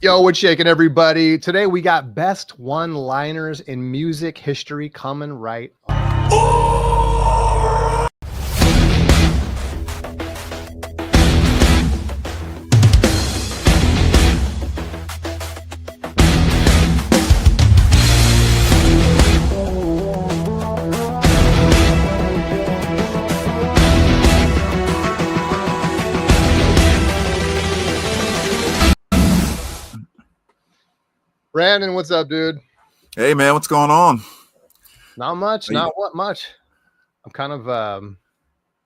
Yo, what's shaking, everybody? Today we got best one-liners in music history coming right up. Brandon, what's up, dude? Hey, man, what's going on? Not much, not what much. I'm kind of, I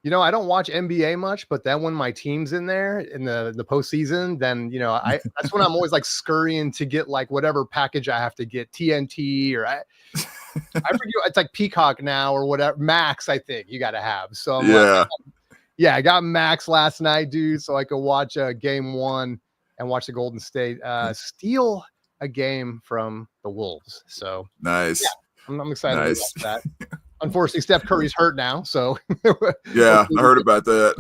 don't watch NBA much, but then when my team's in there in the postseason, then, that's when I'm always like scurrying to get like whatever package I have to get, TNT or I forget, it's like Peacock now or whatever, Max, I think you got to have. So I'm I got Max last night, dude, so I could watch game one and watch the Golden State steal a game from the Wolves. So nice. Yeah, I'm excited about that. Unfortunately, Steph Curry's hurt now, so yeah, I heard about that.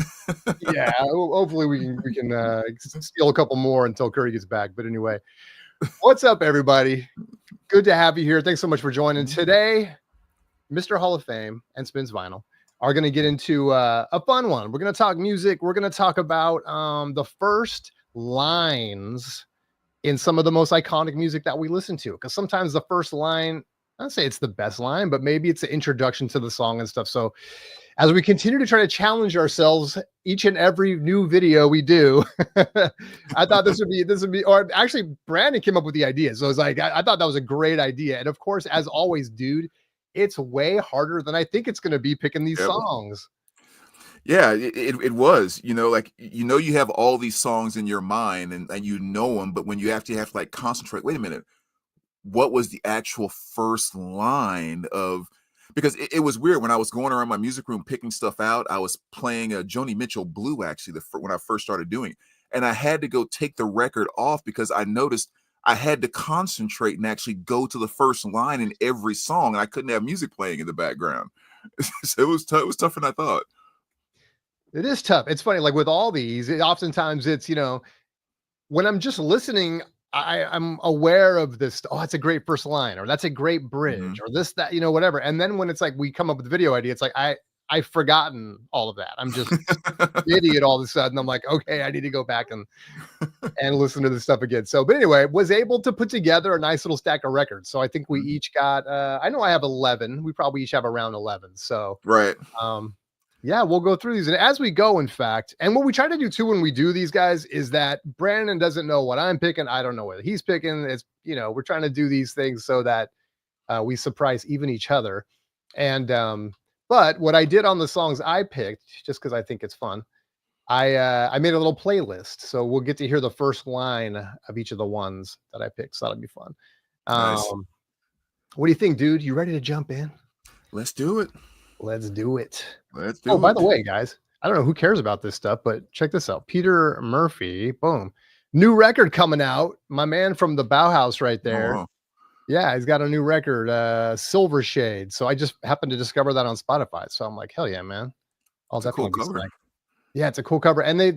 Yeah, hopefully we can steal a couple more until Curry gets back. But anyway, what's up, everybody? Good to have you here. Thanks so much for joining today. Mr. Hall of Fame and Spins Vinyl are going to get into a fun one. We're going to talk music. We're going to talk about the first lines in some of the most iconic music that we listen to, because sometimes the first line, I don't say it's the best line, but maybe it's the introduction to the song and stuff. So as we continue to try to challenge ourselves each and every new video we do, I thought this would be, or actually Brandon came up with the idea. So it's like, I thought that was a great idea. And of course, as always, dude, it's way harder than I think it's going to be picking these songs. Yeah, it was, you have all these songs in your mind and you know them, but when you have to like concentrate, wait a minute, what was the actual first line of, because it was weird when I was going around my music room picking stuff out. I was playing a Joni Mitchell Blue, actually, when I first started doing it. And I had to go take the record off because I noticed I had to concentrate and actually go to the first line in every song. And I couldn't have music playing in the background. So it was tough. It was tougher than I thought. It is tough. It's funny, like with all these, oftentimes it's, when I'm just listening, I'm aware of this. Oh, that's a great first line, or that's a great bridge, or this, that, whatever. And then when it's like we come up with the video idea, it's like I've forgotten all of that. I'm just an idiot all of a sudden. I'm like, okay, I need to go back and listen to this stuff again. So, but anyway, was able to put together a nice little stack of records. So I think we each got, I know I have 11. We probably each have around 11. So right. Yeah, we'll go through these. And as we go, in fact, and what we try to do too when we do these, guys, is that Brandon doesn't know what I'm picking. I don't know what he's picking. It's, we're trying to do these things so that we surprise even each other. And, but what I did on the songs I picked, just because I think it's fun, I made a little playlist. So we'll get to hear the first line of each of the ones that I picked. So that'll be fun. Nice. What do you think, dude? You ready to jump in? Let's do it. Let's do it. Let's do it. By the way, guys, I don't know who cares about this stuff, but check this out. Peter Murphy, boom. New record coming out. My man from the Bauhaus right there. Oh, wow. Yeah, he's got a new record, Silver Shade. So I just happened to discover that on Spotify. So I'm like, hell yeah, man. I'll definitely cool cover. Yeah, it's a cool cover. And they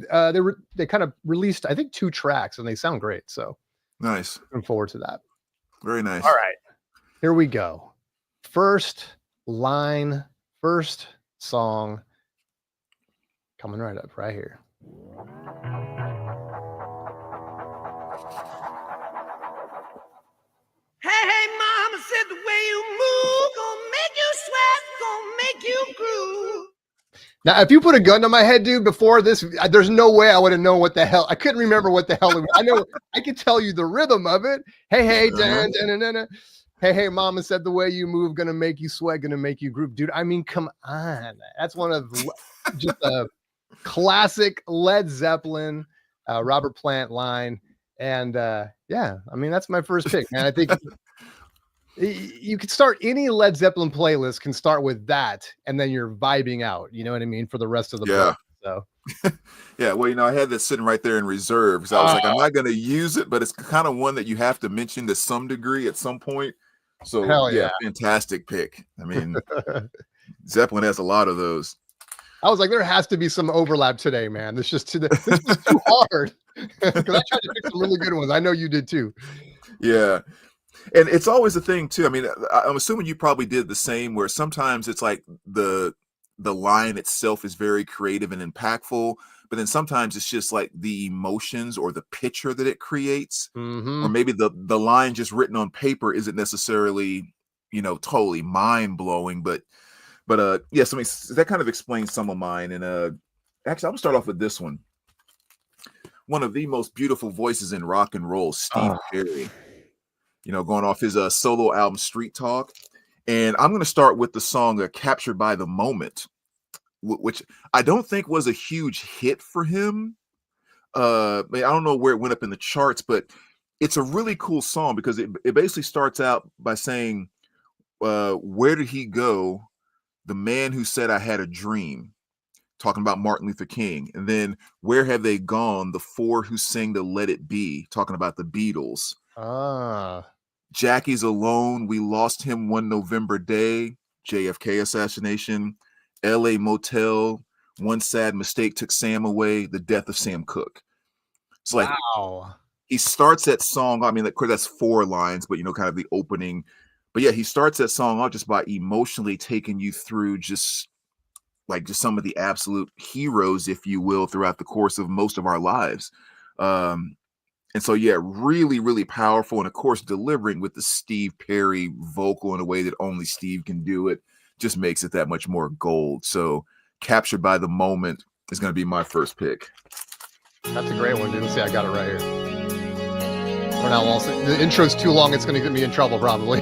kind of released, I think, 2 tracks, and they sound great. So nice. Looking forward to that. Very nice. All right. Here we go. First line. First song coming right up right here. Hey, mama said the way you move gonna make you sweat, gonna make you groove. Now, if you put a gun to my head, dude, before this, there's no way I would have known what the hell. I couldn't remember what the hell it was. I know I could tell you the rhythm of it. Hey, dan, dan, dan, dan. Hey, mama said the way you move, gonna make you sweat, gonna make you groove. Dude, I mean, come on. That's one of just a classic Led Zeppelin, Robert Plant line. And yeah, I mean, that's my first pick, man. I think you could start any Led Zeppelin playlist can start with that, and then you're vibing out. You know what I mean? For the rest of the playlist. So yeah, well, I had this sitting right there in reserve because I was like, I'm not going to use it, but it's kind of one that you have to mention to some degree at some point. So yeah, fantastic pick. I mean, Zeppelin has a lot of those. I was like, there has to be some overlap today, man. This is too hard. Because I tried to pick some really good ones. I know you did too. Yeah. And it's always a thing too. I mean, I'm assuming you probably did the same, where sometimes it's like the line itself is very creative and impactful, but then sometimes it's just like the emotions or the picture that it creates, Mm-hmm. or maybe the line just written on paper isn't necessarily, totally mind blowing, but yes, I mean, that kind of explains some of mine. And actually, I'm gonna start off with this one. One of the most beautiful voices in rock and roll, Steve Perry. Going off his solo album Street Talk. And I'm going to start with the song Captured by the Moment, which I don't think was a huge hit for him. I don't know where it went up in the charts, but it's a really cool song because it basically starts out by saying, where did he go? The man who said I had a dream, talking about Martin Luther King. And then where have they gone? The four who sing to Let It Be, talking about the Beatles. Jackie's alone. We lost him one November day. JFK assassination. LA Motel. One sad mistake took Sam away. The death of Sam Cooke. It's like, wow. He starts that song. I mean, of course, that's 4 lines, but kind of the opening. But yeah, he starts that song out just by emotionally taking you through just some of the absolute heroes, if you will, throughout the course of most of our lives. And so, yeah, really, really powerful. And of course, delivering with the Steve Perry vocal in a way that only Steve can do it just makes it that much more gold. So Captured by the Moment is going to be my first pick. That's a great one, dude. Let's see, I got it right here. Or now, the intro's too long. It's going to get me in trouble, probably.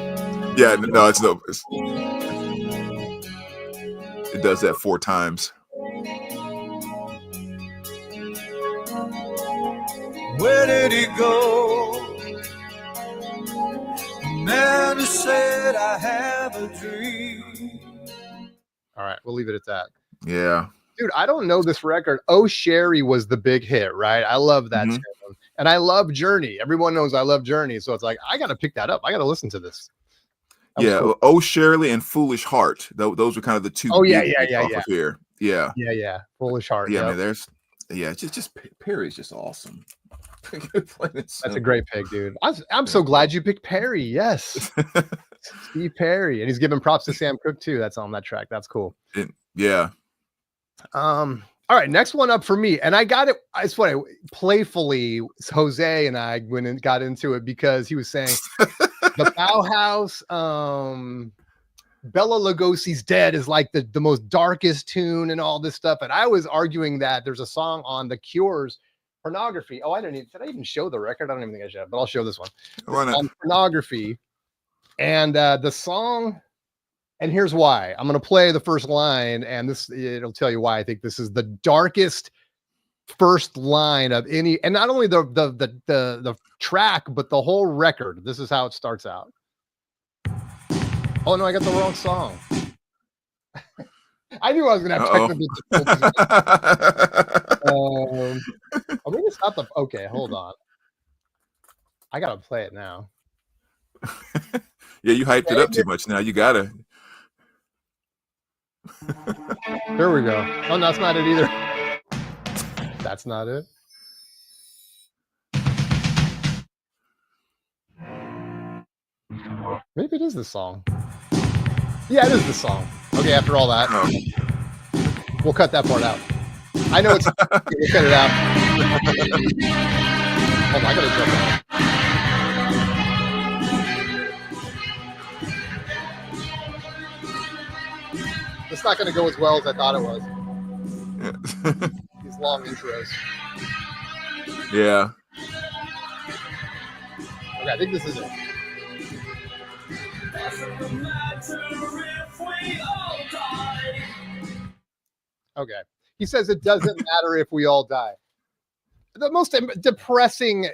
Yeah, no, it does that 4 times. Where did he go? The man who said I have a dream. All right, we'll leave it at that. Yeah. Dude, I don't know this record. Oh, Sherry was the big hit, right? I love that tune. And I love Journey. Everyone knows I love Journey. So it's like, I got to pick that up. I got to listen to this. Yeah. Cool. Oh, Shirley and Foolish Heart. Those are kind of the 2 off of here. Yeah. Yeah. Foolish Heart. Yeah. I mean, just Perry's just awesome. That's a great pick, dude. I'm so glad you picked Perry. Yes. Steve Perry. And he's giving props to Sam Cooke too. That's on that track. That's cool. Yeah. All right, next one up for me. And I got it. It's funny. Playfully, Jose and I went and got into it because he was saying the Bauhaus, Bela Lugosi's Dead is like the most darkest tune and all this stuff. And I was arguing that there's a song on The Cure's Pornography. Oh, did I even show the record? I don't even think I should, but I'll show this one. Why not? On Pornography. And the song, and here's why. I'm going to play the first line, and it'll tell you why I think this is the darkest first line of any, and not only the track, but the whole record. This is how it starts out. Oh no, I got the wrong song. I knew I was going to have technical difficulties. I mean, it's not the. Okay, hold on. I got to play it now. Yeah, you hyped it up too much now. You got to. There we go. Oh, no, that's not it either. That's not it. Maybe it is this song. Yeah, it is this song. Okay, after all that, we'll cut that part out. I know it's. We'll cut it out. Hold on, I gotta jump out. It's not going to go as well as I thought it was. These long intros. Yeah. Okay, I think this is it. Okay. He says it doesn't matter if we all die. The most depressing,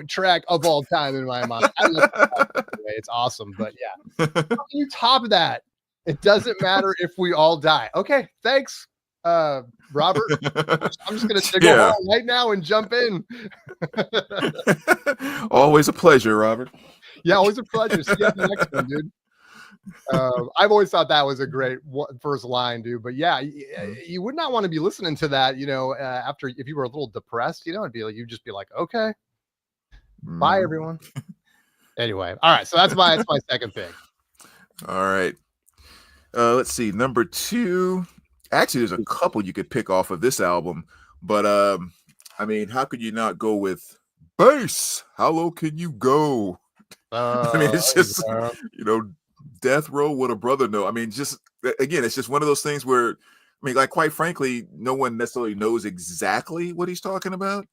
track of all time in my mind. I love it. It's awesome, but yeah. How can you top that? It doesn't matter if we all die. Okay, thanks, Robert. I'm just going to go home right now and jump in. Always a pleasure, Robert. Yeah, always a pleasure. See you on the next one, dude. I've always thought that was a great first line, dude. But yeah, you would not want to be listening to that, after if you were a little depressed, it'd be like you'd just be like, okay, bye everyone. Anyway, all right, so that's my second pick. All right, let's see, number 2. Actually, there's a couple you could pick off of this album, but I mean, how could you not go with Bass? How low can you go? I mean, it's just Death Row, What a Brother Know. I mean, just again, it's just one of those things where, I mean, like, quite frankly, no one necessarily knows exactly what he's talking about,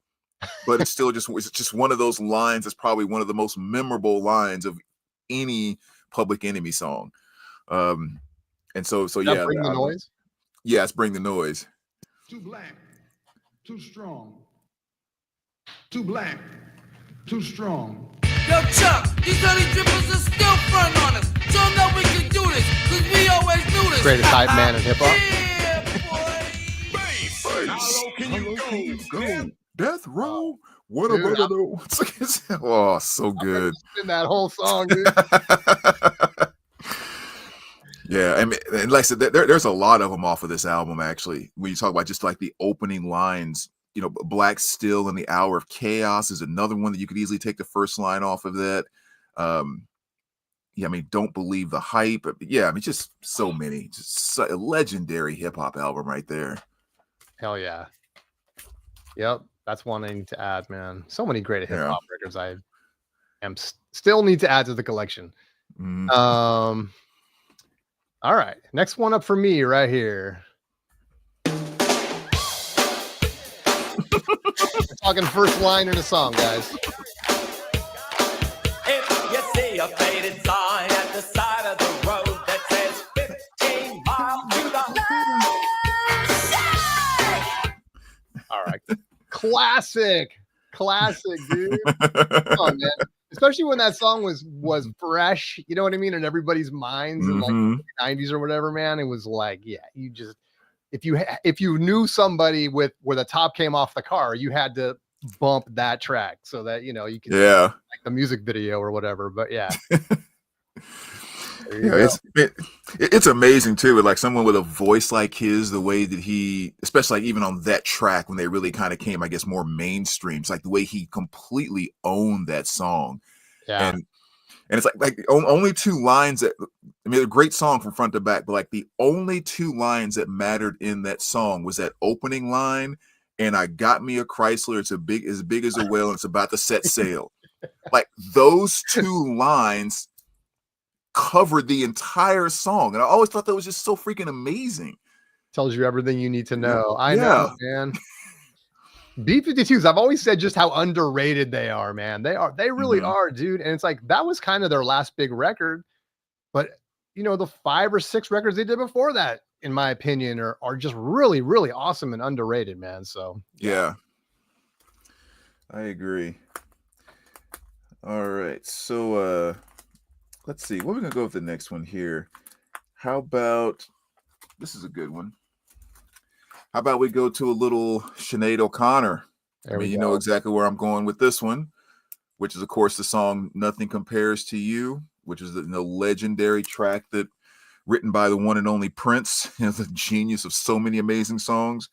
but it's still just one of those lines that's probably one of the most memorable lines of any Public Enemy song. And so yeah, Bring the Noise. Yeah, it's Bring the Noise. Too black, too strong. Too black, too strong. Yo, Chuck, these honey drippers are still front on us. Show them that we can do this, because we always do this. Greatest hype man in hip-hop. Yeah, boy. How low can you go? Death Row, What a Brother Know. Oh, so good. In that whole song, dude. Yeah, I mean, and like I said, there's a lot of them off of this album, actually. When you talk about just like the opening lines, Black Still and the Hour of Chaos is another one that you could easily take the first line off of that. Yeah, I mean, Don't Believe the Hype. Yeah, I mean, just so many. Just a legendary hip-hop album right there. Hell yeah. Yep, that's one I need to add, man. So many great hip-hop records I still need to add to the collection. All right, next one up for me right here. We're talking first line in a song, guys. If you see a faded sign at the side of the road that says 15 miles to the All right, classic, dude. Come on, man. Especially when that song was fresh, you know what I mean, in everybody's minds in like the 90s or whatever, man. It was like, yeah, you just if you knew somebody where the top came off the car, you had to bump that track so that you can like the music video or whatever. But yeah. It's amazing too, with like someone with a voice like his, the way that he, especially like even on that track when they really kind of came, I guess, more mainstream. It's like the way he completely owned that song. Yeah. And it's like only 2 lines that, I mean, a great song from front to back, but like the only 2 lines that mattered in that song was that opening line, and I got me a Chrysler. It's as big as a whale, and it's about to set sail. Like those 2 lines covered the entire song, and I always thought that was just so freaking amazing. Tells you everything you need to know. I know, man. B-52s, I've always said just how underrated they are, man. They really are, dude. And it's like that was kind of their last big record, but the 5 or 6 records they did before that, in my opinion, are just really, really awesome and underrated, man. So yeah, I agree. All right, so let's see. What are we gonna go with the next one here? How about this is a good one. How about we go to a little Sinead O'Connor? You know exactly where I'm going with this one, which is, of course, the song "Nothing Compares to You," which is the legendary track that written by the one and only Prince, the genius of so many amazing songs.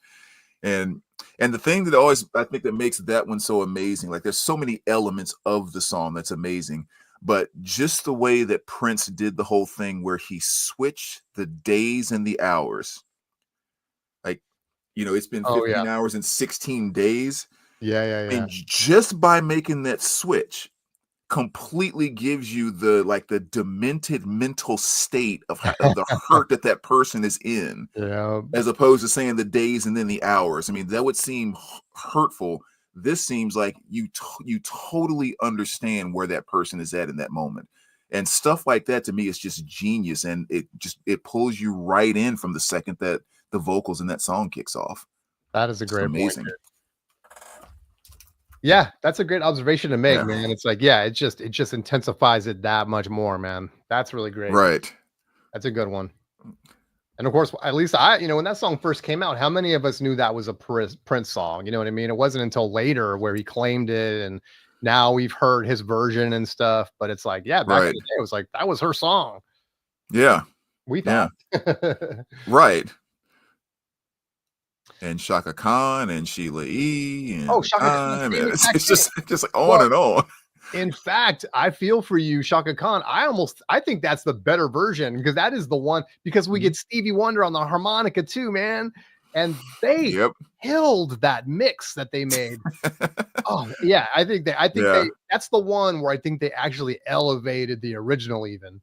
And the thing that I think that makes that one so amazing, like there's so many elements of the song that's amazing, but just the way that Prince did the whole thing where he switched the days and the hours. Like, it's been 15 hours and 16 days. Yeah. And just by making that switch completely gives you the demented mental state of the hurt that person is in, as opposed to saying the days and then the hours. I mean, that would seem hurtful. This seems like you totally understand where that person is at in that moment, and stuff like that to me is just genius, and it pulls you right in from the second that the vocals in that song kicks off. That is a great amazing point. Yeah, that's a great observation to make, man. It's like, it just intensifies it that much more, man. That's really great. Right. That's a good one. And of course, at least when that song first came out, how many of us knew that was a Prince song? You know what I mean? It wasn't until later where he claimed it, and now we've heard his version and stuff. But it's like, back in the day, it was like that was her song. Yeah. We Yeah. thought. Right. And Shaka Khan and Sheila E. Oh, and Shaka Khan Time. came And in back it's in. just like on Well, and on. in fact, I feel for you, Shaka Khan. I think that's the better version because that is the one because we get Stevie Wonder on the harmonica too, man. And they Yep. killed that mix that they made. Oh, yeah. I think Yeah. that's the one where I think they actually elevated the original even.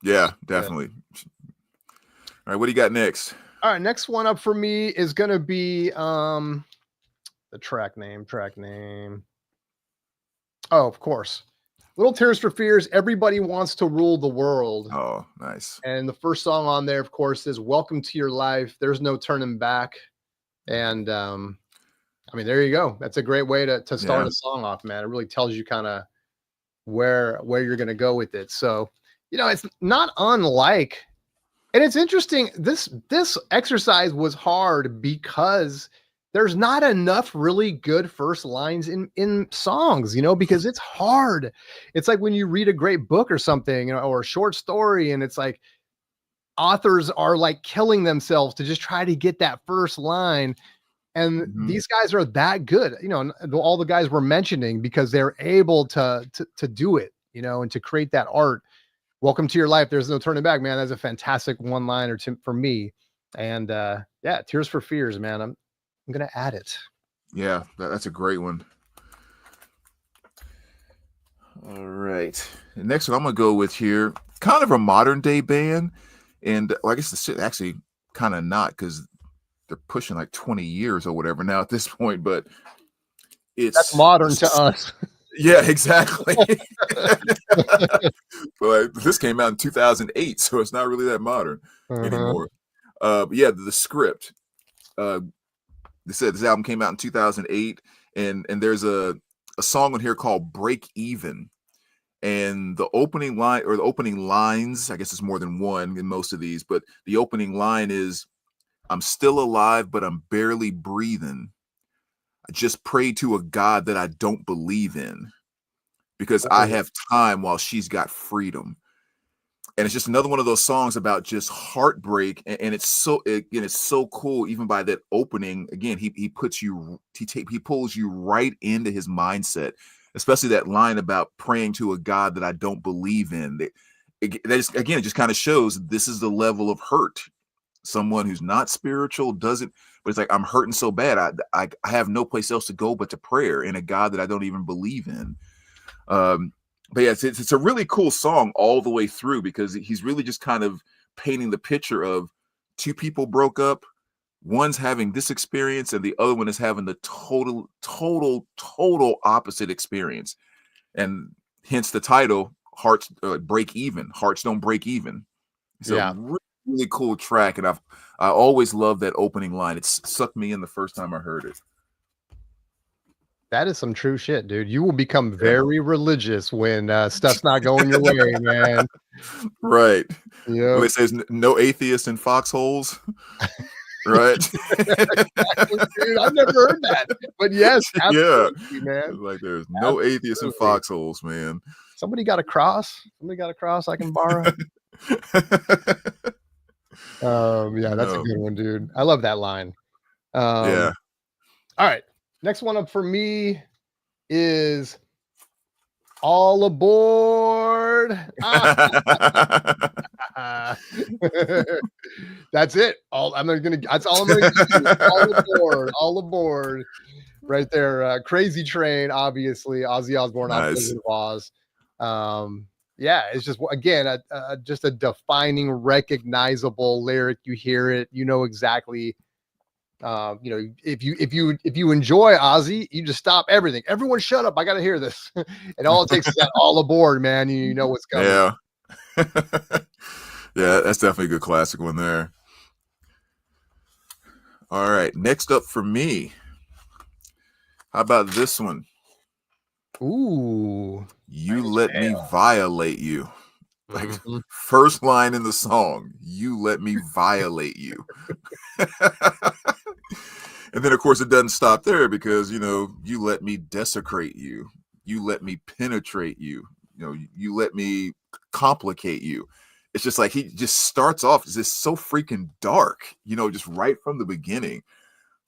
Yeah, definitely. All right, what do you got next? All right, next one up for me is gonna be the track name. Oh, of course. Little Tears for Fears, Everybody Wants to Rule the World. Oh, nice. And the first song on there, of course, is Welcome to Your Life. There's no turning back. And I mean, there you go. That's a great way to start a song off, man. It really tells you kind of where you're gonna go with it. So, it's not unlike, and it's interesting. This exercise was hard because there's not enough really good first lines in songs, because it's hard. It's like when you read a great book or something, or a short story, and it's like authors are like killing themselves to just try to get that first line. And these guys are that good, all the guys we're mentioning, because they're able to do it, and to create that art. Welcome to Your Life. There's no turning back, man. That's a fantastic one-liner for me. And yeah, Tears for Fears, man. I'm gonna add it. Yeah, that's a great one. All right. The next one I'm gonna go with here, kind of a modern day band, and I guess it's actually kind of not because they're pushing like 20 years or whatever now at this point, but That's modern to us. Yeah, exactly. But this came out in 2008, so it's not really that modern anymore. But yeah, the Script. They said this album came out in 2008, and there's a song on here called Break Even. And the opening line, or the opening lines, I guess it's more than one in most of these, but the opening line is, I'm still alive, but I'm barely breathing. I just pray to a God that I don't believe in because I have time while she's got freedom. And it's just another one of those songs about just heartbreak. And it's so cool. Even by that opening, again, he pulls you right into his mindset, especially that line about praying to a God that I don't believe in. It just kind of shows this is the level of hurt. Someone who's not spiritual doesn't, but it's like, I'm hurting so bad. I have no place else to go but to prayer and a God that I don't even believe in. But yeah, it's a really cool song all the way through because he's really just kind of painting the picture of two people broke up. One's having this experience and the other one is having the total opposite experience. And hence the title, Hearts Break Even. Hearts Don't Break Even. So yeah. Really cool track, and I always love that opening line. It sucked me in the first time I heard it. That is some true shit, dude. You will become very religious when stuff's not going your way, man. Right. Yeah. Well, it says no atheists in foxholes. Right. Exactly, dude. I've never heard that, but yes, absolutely, man. Like there's no atheists in foxholes, man. Somebody got a cross. I can borrow. Yeah, that's a good one, dude. I love that line. Yeah. All right. Next one up for me is All Aboard. That's it. That's all I'm gonna do. All aboard. Right there. Crazy Train, obviously. Ozzy Osbourne on Wizard of Oz. Yeah, it's just, again, just a defining, recognizable lyric. You hear it, you know exactly. If you enjoy Ozzy, you just stop everything. Everyone, shut up! I got to hear this. And all it takes is that All Aboard, man. You know what's coming. Yeah, yeah, that's definitely a good classic one there. All right, next up for me. How about this one? Ooh. You let me violate you. Like first line in the song, you let me violate you. And then of course it doesn't stop there because you let me desecrate you. You let me penetrate you. You let me complicate you. it's just like he just starts off just so freaking dark, just right from the beginning.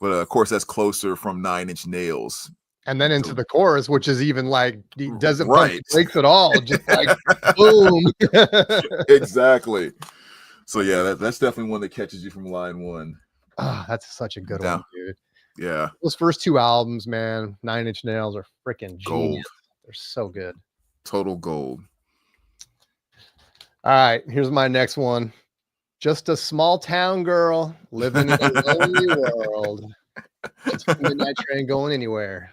But of course, that's closer from 9 Inch Nails. And then into the chorus, which is even like he doesn't pump Right. the brakes at all, just like boom. Exactly. So yeah, that's definitely one that catches you from line one. Oh, that's such a good one, dude. Yeah. Those first two albums, man, 9 Inch Nails are freaking genius. Gold. They're so good. Total gold. All right, here's my next one. Just a small town girl living in a lonely world. It's the midnight train going anywhere.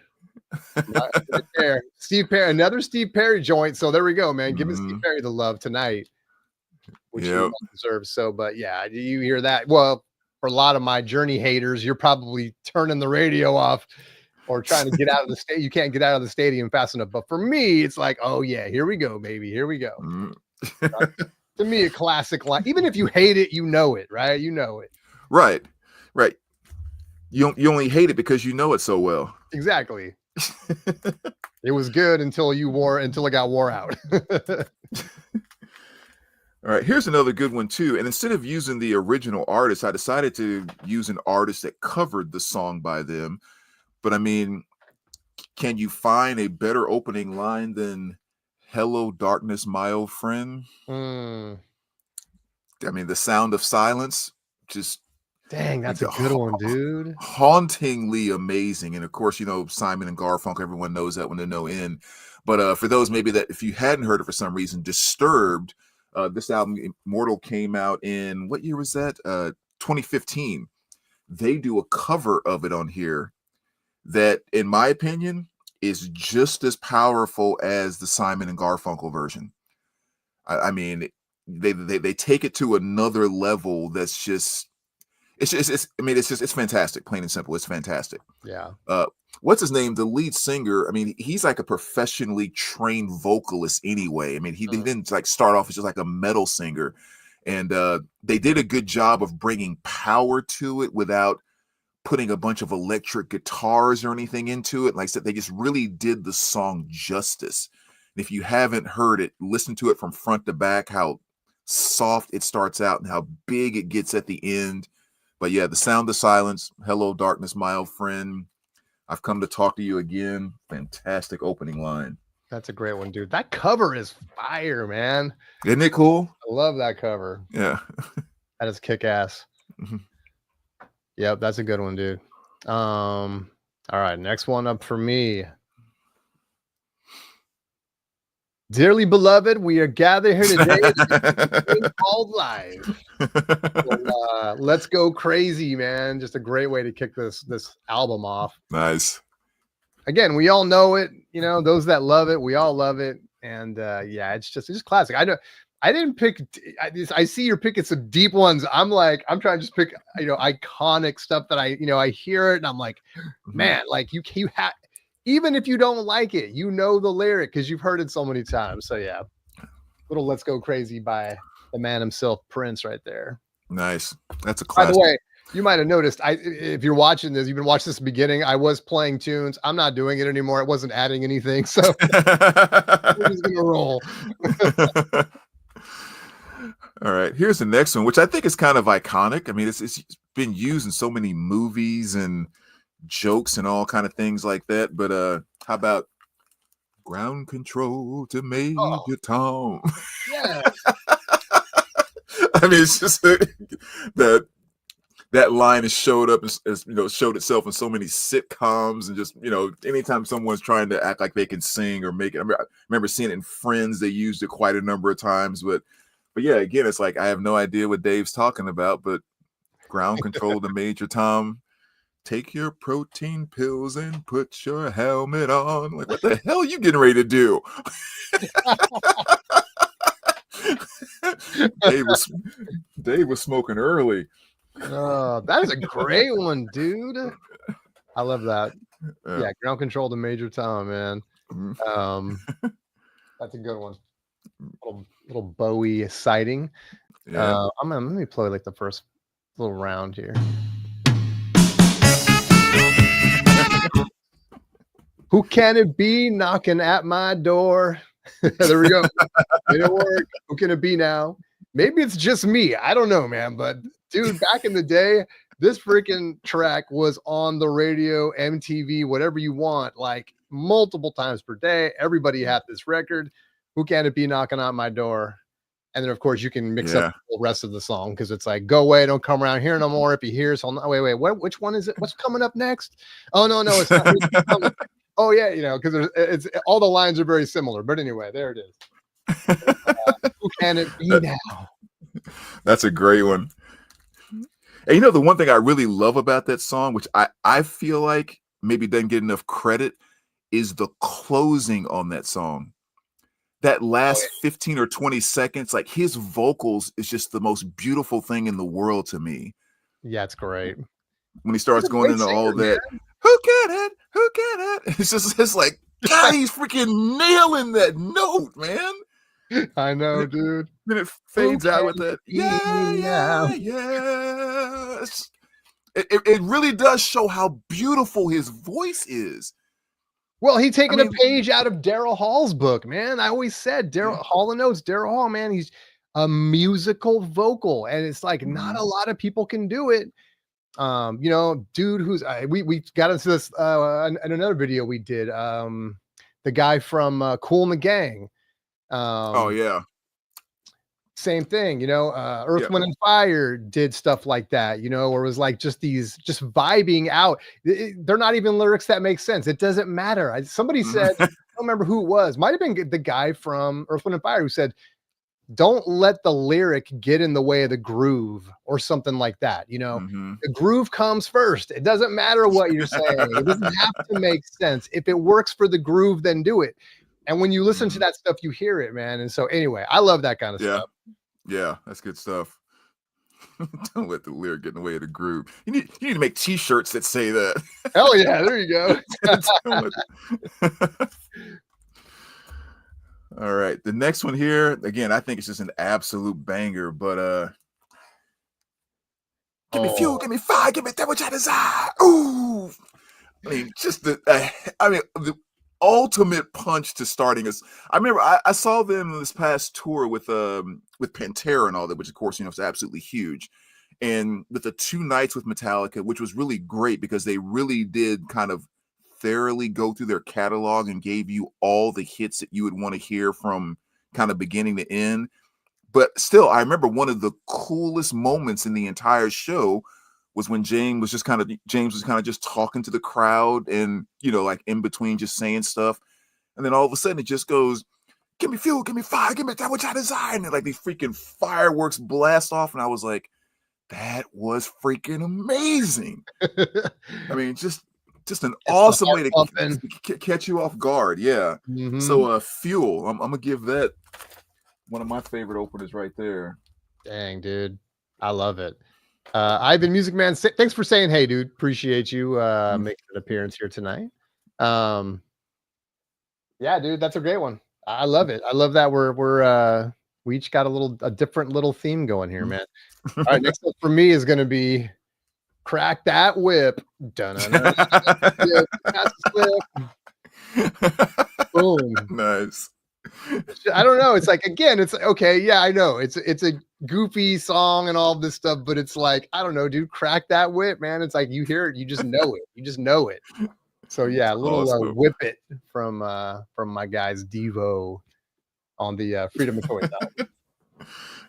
Right there. Steve Perry, another Steve Perry joint. So there we go, man. Give us Steve Perry the love tonight, which he deserves. So, but yeah, you hear that? Well, for a lot of my Journey haters, you're probably turning the radio off or trying to get out of the state. You can't get out of the stadium fast enough. But for me, it's like, oh yeah, here we go, baby. Here we go. To me, a classic line. Even if you hate it, you know it, right? You know it. Right. You only hate it because you know it so well. Exactly. It was good until it got wore out. All right, here's another good one too. And instead of using the original artist, I decided to use an artist that covered the song by them. But I mean, can you find a better opening line than "Hello, darkness, my old friend"? I mean, the sound of silence, just dang, that's a good one, dude. Hauntingly amazing. And of course, Simon and Garfunkel, everyone knows that one to no end. But for those maybe that if you hadn't heard it for some reason, Disturbed, this album Immortal came out in, what year was that? 2015. They do a cover of it on here that, in my opinion, is just as powerful as the Simon and Garfunkel version. I mean, they take it to another level that's just it's fantastic, plain and simple. It's fantastic. Yeah. What's his name? The lead singer. I mean, he's like a professionally trained vocalist anyway. I mean, he didn't like start off as just like a metal singer, and they did a good job of bringing power to it without putting a bunch of electric guitars or anything into it. Like I said, they just really did the song justice. And if you haven't heard it, listen to it from front to back, how soft it starts out and how big it gets at the end. But yeah, the sound of silence, "Hello, darkness, my old friend. I've come to talk to you again." Fantastic opening line. That's a great one, dude. That cover is fire, man. Isn't it cool? I love that cover. Yeah. That is kick-ass. Yep, that's a good one, dude. All right, next one up for me. Dearly beloved, we are gathered here today called live. So, let's go crazy, man. Just a great way to kick this album off. Nice. Again, we all know it. Those that love it, we all love it. And yeah, it's just classic. I didn't pick. I see you're picking some deep ones. I'm trying to just pick iconic stuff that I hear it and I'm like, man, like you have. Even if you don't like it, the lyric because you've heard it so many times. So yeah, little "Let's Go Crazy" by the man himself, Prince, right there. Nice. That's a classic. By the way, you might have noticed, if you're watching this, you've been watching this beginning. I was playing tunes. I'm not doing it anymore. It wasn't adding anything, so we're just gonna roll. All right, here's the next one, which I think is kind of iconic. I mean, it's been used in so many movies and jokes and all kind of things like that. But how about "Ground Control to Major Tom"? Yeah. I mean, it's just that line has showed up as showed itself in so many sitcoms, and just anytime someone's trying to act like they can sing or make it. I remember seeing it in Friends. They used it quite a number of times, but yeah, again, it's like I have no idea what Dave's talking about, but "Ground Control to Major Tom. Take your protein pills and put your helmet on." Like, what the hell are you getting ready to do? Dave was smoking early. That is a great one, dude. I love that. Yeah, "Ground Control to Major Tom," man. That's a good one. Little Bowie sighting. Yeah. Let me play like the first little round here. Who can it be knocking at my door? There we go. Did it work? Who can it be now? Maybe it's just me. I don't know, man. But dude, back in the day, this freaking track was on the radio, MTV, whatever you want, like multiple times per day. Everybody had this record. Who can it be knocking on my door? And then, of course, you can mix up Yeah. the rest of the song because it's like, go away, don't come around here no more. If you hear, so wait, which one is it? What's coming up next? Oh, no, it's not. Oh, yeah, because it's all the lines are very similar. But anyway, there it is. Who can it be now? That's a great one. And the one thing I really love about that song, which I feel like maybe doesn't get enough credit, is the closing on that song. That last 15 or 20 seconds, like his vocals is just the most beautiful thing in the world to me. Yeah, it's great. When he starts going into all that, who can it? Who can it? It's like, God, he's freaking nailing that note, man. I know, dude. Then it fades out with that. Yeah. It really does show how beautiful his voice is. Well, he taken a page out of Daryl Hall's book, man. I always said Daryl Hall and Notes, Daryl Hall, man, he's a musical vocal, and it's like not a lot of people can do it. Dude, who's we got into this in another video we did. The guy from Kool and the Gang. Oh yeah. Same thing, Earth, Wind, and Fire did stuff like that, or it was like just vibing out. They're not even lyrics that make sense. It doesn't matter. Somebody said, I don't remember who it was. Might have been the guy from Earth, Wind, and Fire who said, don't let the lyric get in the way of the groove or something like that. The groove comes first. It doesn't matter what you're saying. It doesn't have to make sense. If it works for the groove, then do it. And when you listen to that stuff, you hear it, man. And so anyway, I love that kind of stuff. Yeah, that's good stuff. Don't let the lyric get in the way of the groove. You need to make T-shirts that say that. Hell yeah, there you go. All right, the next one here, again, I think it's just an absolute banger, but give me fuel, give me fire, give me that which I desire. Ooh, I mean, just the ultimate punch to starting us. I remember I saw them in this past tour with Pantera and all that, which of course is absolutely huge, and with the 2 nights with Metallica, which was really great because they really did kind of thoroughly go through their catalog and gave you all the hits that you would want to hear from kind of beginning to end. But still, I remember one of the coolest moments in the entire show was when James was kind of just talking to the crowd and, like in between just saying stuff. And then all of a sudden it just goes, give me fuel, give me fire, give me that which I desire. And like these freaking fireworks blast off. And I was like, that was freaking amazing. I mean, just an awesome way to catch you off guard. Yeah. So Fuel, I'm going to give that one of my favorite openers right there. Dang, dude. I love it. Ivan Music Man, thanks for saying hey, dude. Appreciate you making an appearance here tonight. Yeah, dude, that's a great one. I love it. I love that we each got a different little theme going here, man. All right, next up for me is going to be Crack That Whip. Boom. Nice. I don't know. It's like, again, it's okay. Yeah, I know. It's a goofy song and all this stuff, but it's like, I don't know, dude. Crack that whip, man. It's like you hear it, you just know it. You just know it. So yeah, a little Whip It from my guys Devo on the Freedom of Choice album.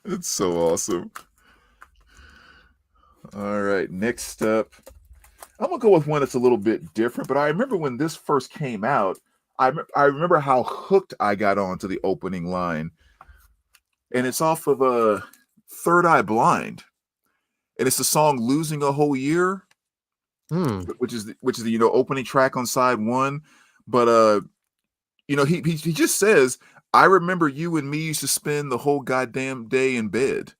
It's so awesome. All right, next up, I'm gonna go with one that's a little bit different, but I remember when this first came out, I remember how hooked I got on to the opening line, and it's off of Third Eye Blind, and it's the song "Losing a Whole Year," which is the opening track on side 1. But he just says, "I remember you and me used to spend the whole goddamn day in bed."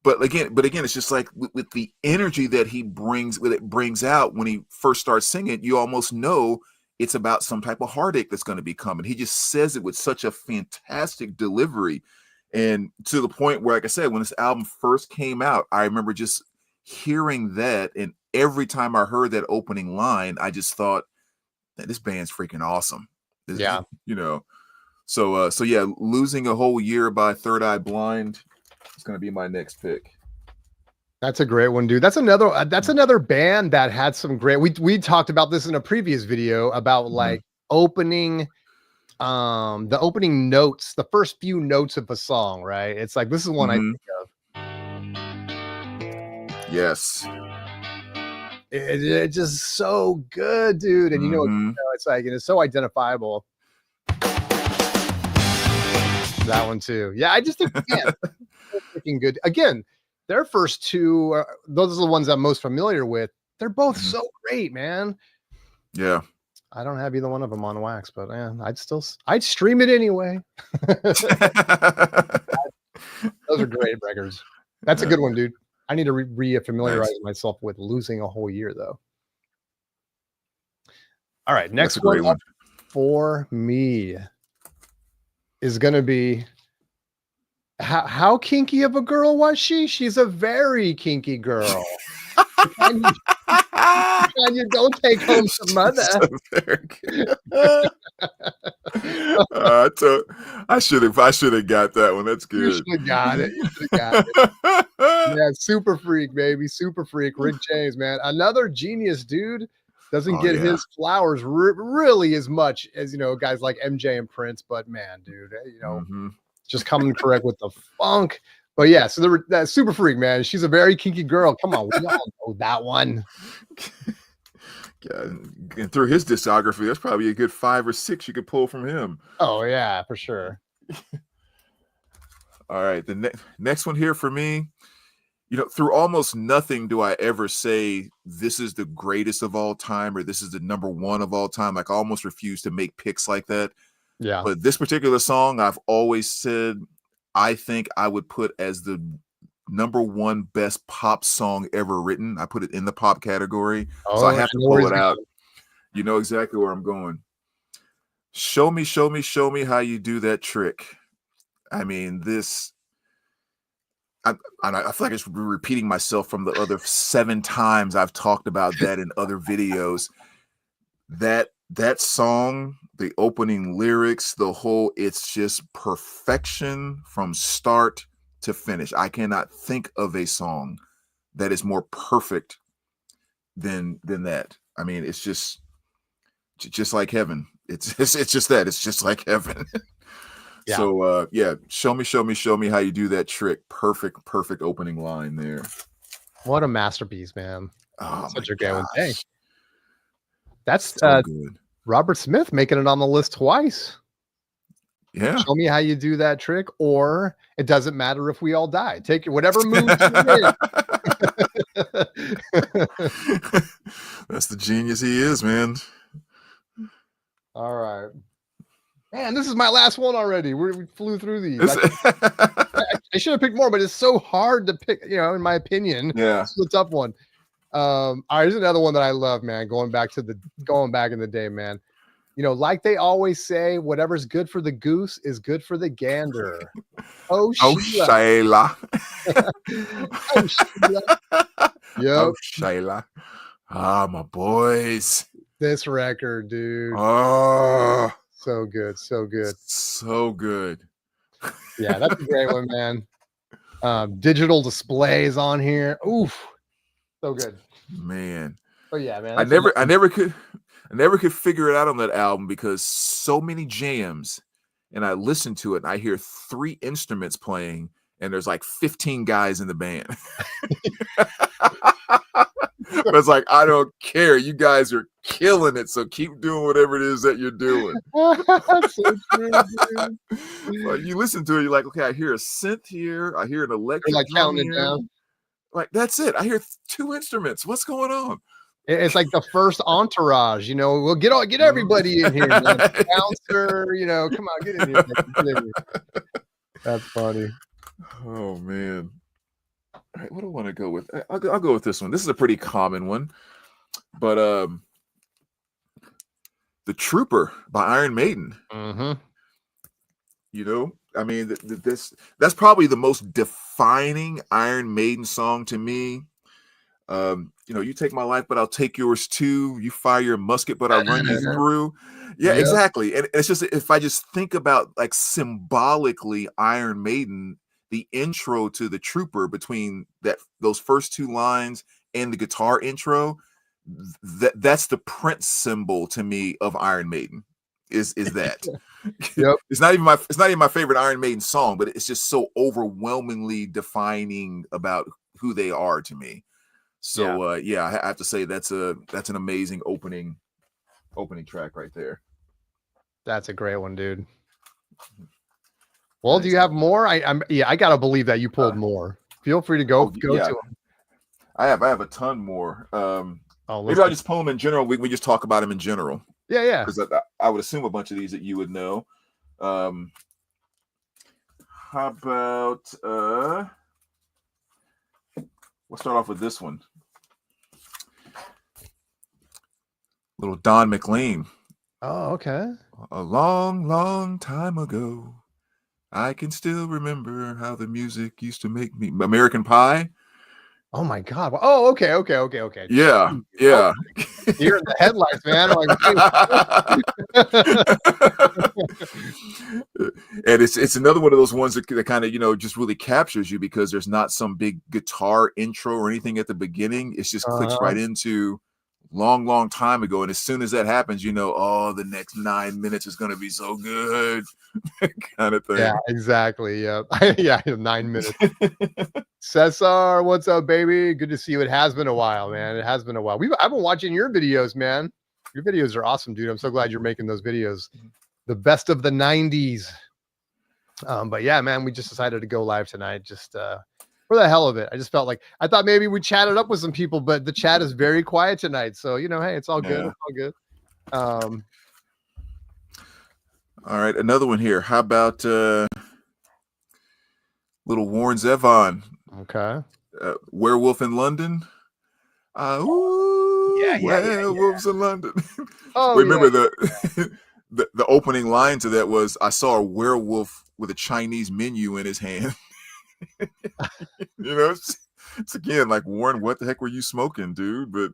But again, it's just like with the energy that he brings out when he first starts singing, you almost know it's about some type of heartache that's going to be coming. He just says it with such a fantastic delivery. And to the point where, like I said, when this album first came out, I remember just hearing that. And every time I heard that opening line, I just thought, this band's freaking awesome. So yeah, Losing a Whole Year by Third Eye Blind. It's gonna be my next pick. That's a great one, dude. That's another band that had some great. We talked about this in a previous video about like opening, the opening notes, the first few notes of a song, right? It's like this is one I think of. Yes. It's just so good, dude. And you know, it's like, and it's so identifiable. That one too. Yeah, I just think they're freaking good. Again, their first two, those are the ones I'm most familiar with. They're both so great, man. Yeah. I don't have either one of them on wax, but man, I'd stream it anyway. Those are great records. That's a good one, dude. I need to re-familiarize myself with Losing a Whole Year, though. All right, next one up for me is going to be how kinky of a girl was she? She's a very kinky girl. And you don't take home some mother. I should have got that one. That's good. You should have got it. Yeah, Super Freak, baby. Super Freak. Rick James, man. Another genius dude. Doesn't get his flowers really as much as, you know, guys like MJ and Prince, but man, dude, you know, just coming correct with the funk. But yeah, so that Super Freak, man, she's a very kinky girl. Come on, we all know that one. Yeah, and through his discography, that's probably a good 5 or 6 you could pull from him. Oh yeah, for sure. All right, the next one here for me, you know, through almost nothing do I ever say this is the greatest of all time or this is the number one of all time. Like I almost refuse to make picks like that. Yeah. But this particular song, I've always said I think I would put as the number one best pop song ever written. I put it in the pop category. So I have to pull it out. You know exactly where I'm going. Show me, show me, show me how you do that trick. I mean, this, I feel like I should be repeating myself from the other 7 times I've talked about that in other videos. That song, the opening lyrics, the whole, it's just perfection from start to finish. I cannot think of a song that is more perfect than that. I mean, it's just like heaven. It's just that. It's just like heaven. Yeah. So show me how you do that trick. Perfect opening line there. What a masterpiece, man. Oh, such a great one. Hey, that's so good. Robert Smith making it on the list twice. Yeah. Show me how you do that trick, or it doesn't matter if we all die. Take whatever move you're in. That's the genius he is, man. All right. Man, this is my last one already. We flew through these. I should have picked more, but it's so hard to pick, you know, in my opinion. Yeah. It's a tough one. All right, here's another one that I love, man. Going back in the day, man. You know, like they always say, whatever's good for the goose is good for the gander. Oh, Shayla. Oh, Sheila. Yep. Oh, Shayla. Ah, my boys. This record, dude. Oh. So good. So good. So good. Yeah, that's a great one, man. Digital displays on here. Oof. So good. Man. Oh yeah, man. I never could figure it out on that album because so many jams, and I listen to it and I hear 3 instruments playing and there's like 15 guys in the band. But it's like, I don't care. You guys are killing it. So keep doing whatever it is that you're doing. That's so true, dude. Like, you listen to it, you're like, okay, I hear a synth here. I hear an electric like drum counting it here. down. Like, that's it. I hear 2 instruments. What's going on? It's like the first Entourage, you know. We'll get everybody in here. Bouncer, you know, come on, get in here. Get in here. That's funny. Oh man. All right, what do I want to go with? I'll go with this one. This is a pretty common one, but The Trooper by Iron Maiden. Mm-hmm. You know, I mean, that's probably the most defining Iron Maiden song to me. You know, you take my life, but I'll take yours too. You fire your musket, but I'll run you through. Yeah, exactly. And it's just, if I just think about like symbolically Iron Maiden, the intro to the Trooper, between those first two lines and the guitar intro, that's the Prince symbol to me of Iron Maiden. Is that? Yep. It's not even my favorite Iron Maiden song, but it's just so overwhelmingly defining about who they are to me. So I have to say that's an amazing opening track right there. That's a great one, dude. Well, Nice. do you have more? I gotta believe that you pulled more. Feel free to go to them. I have a ton more. Maybe I'll I'll just pull them in general. We just talk about them in general. Yeah. Because I would assume a bunch of these that you would know. How about we'll start off with this one. Little Don McLean. Oh, okay. A long, long time ago, I can still remember how the music used to make me. American Pie. Oh my God. Oh, okay. Yeah. You're in the headlights, man. And it's another one of those ones that kind of, just really captures you, because there's not some big guitar intro or anything at the beginning. It just clicks right into long, long time ago. And as soon as that happens, the next 9 minutes is going to be so good. Kind of thing. Yeah, exactly. Yeah. 9 minutes. Cesar, what's up, baby? Good to see you. It has been a while, man. It has been a while. I've been watching your videos, man. Your videos are awesome, dude. I'm so glad you're making those videos. The best of the 90s. But yeah, man, we just decided to go live tonight just for the hell of it. I just felt like I thought maybe we chatted up with some people, but the chat is very quiet tonight. So, hey, it's all good. It's all good. All right, another one here. How about little Warren Zevon? Okay. Werewolf in London. Werewolves in London. Oh, remember the opening line to that was, I saw a werewolf with a Chinese menu in his hand. It's again like, Warren, what the heck were you smoking, dude? But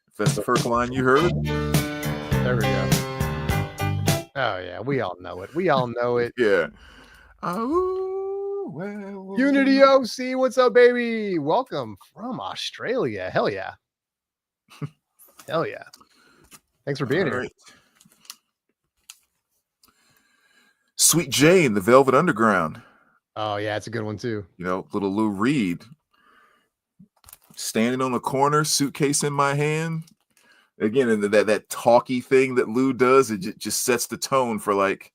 if that's the first line you heard, there we go. Oh yeah, we all know it. Yeah. Unity OC, what's up, baby? Welcome from Australia. Hell yeah. Hell yeah. Thanks for being here. Right. Sweet Jane, the Velvet Underground. Oh yeah, it's a good one too. Little Lou Reed. Standing on the corner, suitcase in my hand. Again, and that talky thing that Lou does, it just sets the tone for like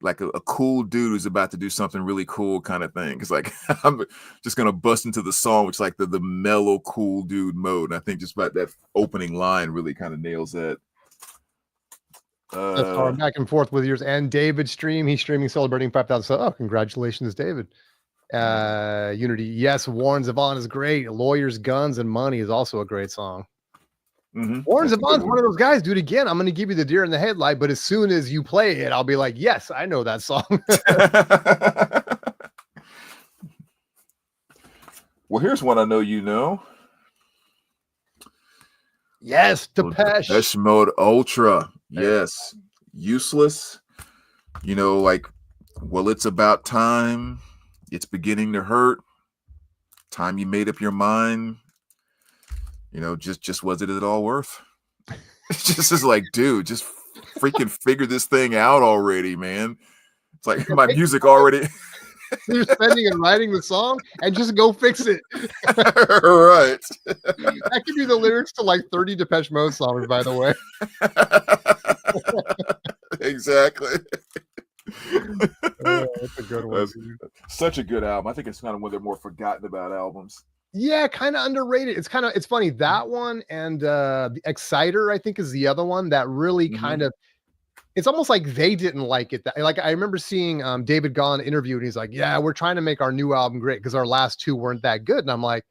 a cool dude who's about to do something really cool kind of thing. It's like, I'm just gonna bust into the song, which is like the mellow cool dude mode. And I think just about that opening line really kind of nails that. That's our back and forth with yours and David's stream. He's streaming celebrating 5,000. Oh, congratulations, David. Unity. Yes, Warren Zevon is great. Lawyers, Guns, and Money is also a great song. Mm-hmm. Warren Zevon's one of those guys, dude. Again, I'm going to give you the deer in the headlight, but as soon as you play it, I'll be like, yes, I know that song. Well, here's one I know you know. Yes, Depeche Mode Ultra. Yes. Useless. Well, it's about time. It's beginning to hurt. Time you made up your mind. Just was it at all worth? It's just is like, dude, just freaking figure this thing out already, man. It's like my music already. You're spending and writing the song and just go fix it. Right. That could be the lyrics to like 30 Depeche Mode songs, by the way. Exactly. That's a good one. Such a good album. I think it's kind of one of their more forgotten about albums. Yeah, kind of underrated. It's funny, that one and the Exciter, I think, is the other one that really kind of, it's almost like they didn't like it. Like I remember seeing David Gahan interview, and he's like, yeah, we're trying to make our new album great because our last two weren't that good. And I'm like,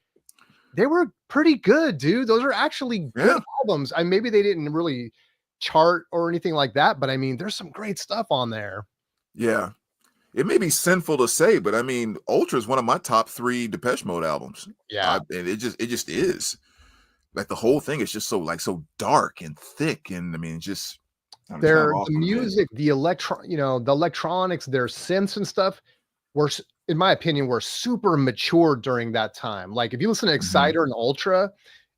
they were pretty good, dude. Those are actually good albums. Maybe they didn't really chart or anything like that, but I mean, there's some great stuff on there. Yeah. It may be sinful to say, but I mean, Ultra is one of my top 3 Depeche Mode albums. Yeah. And it just is. Like the whole thing is just so dark and thick. And I mean, just the music, the the electronics, their synths and stuff were in my opinion, were super mature during that time. Like if you listen to Exciter and Ultra,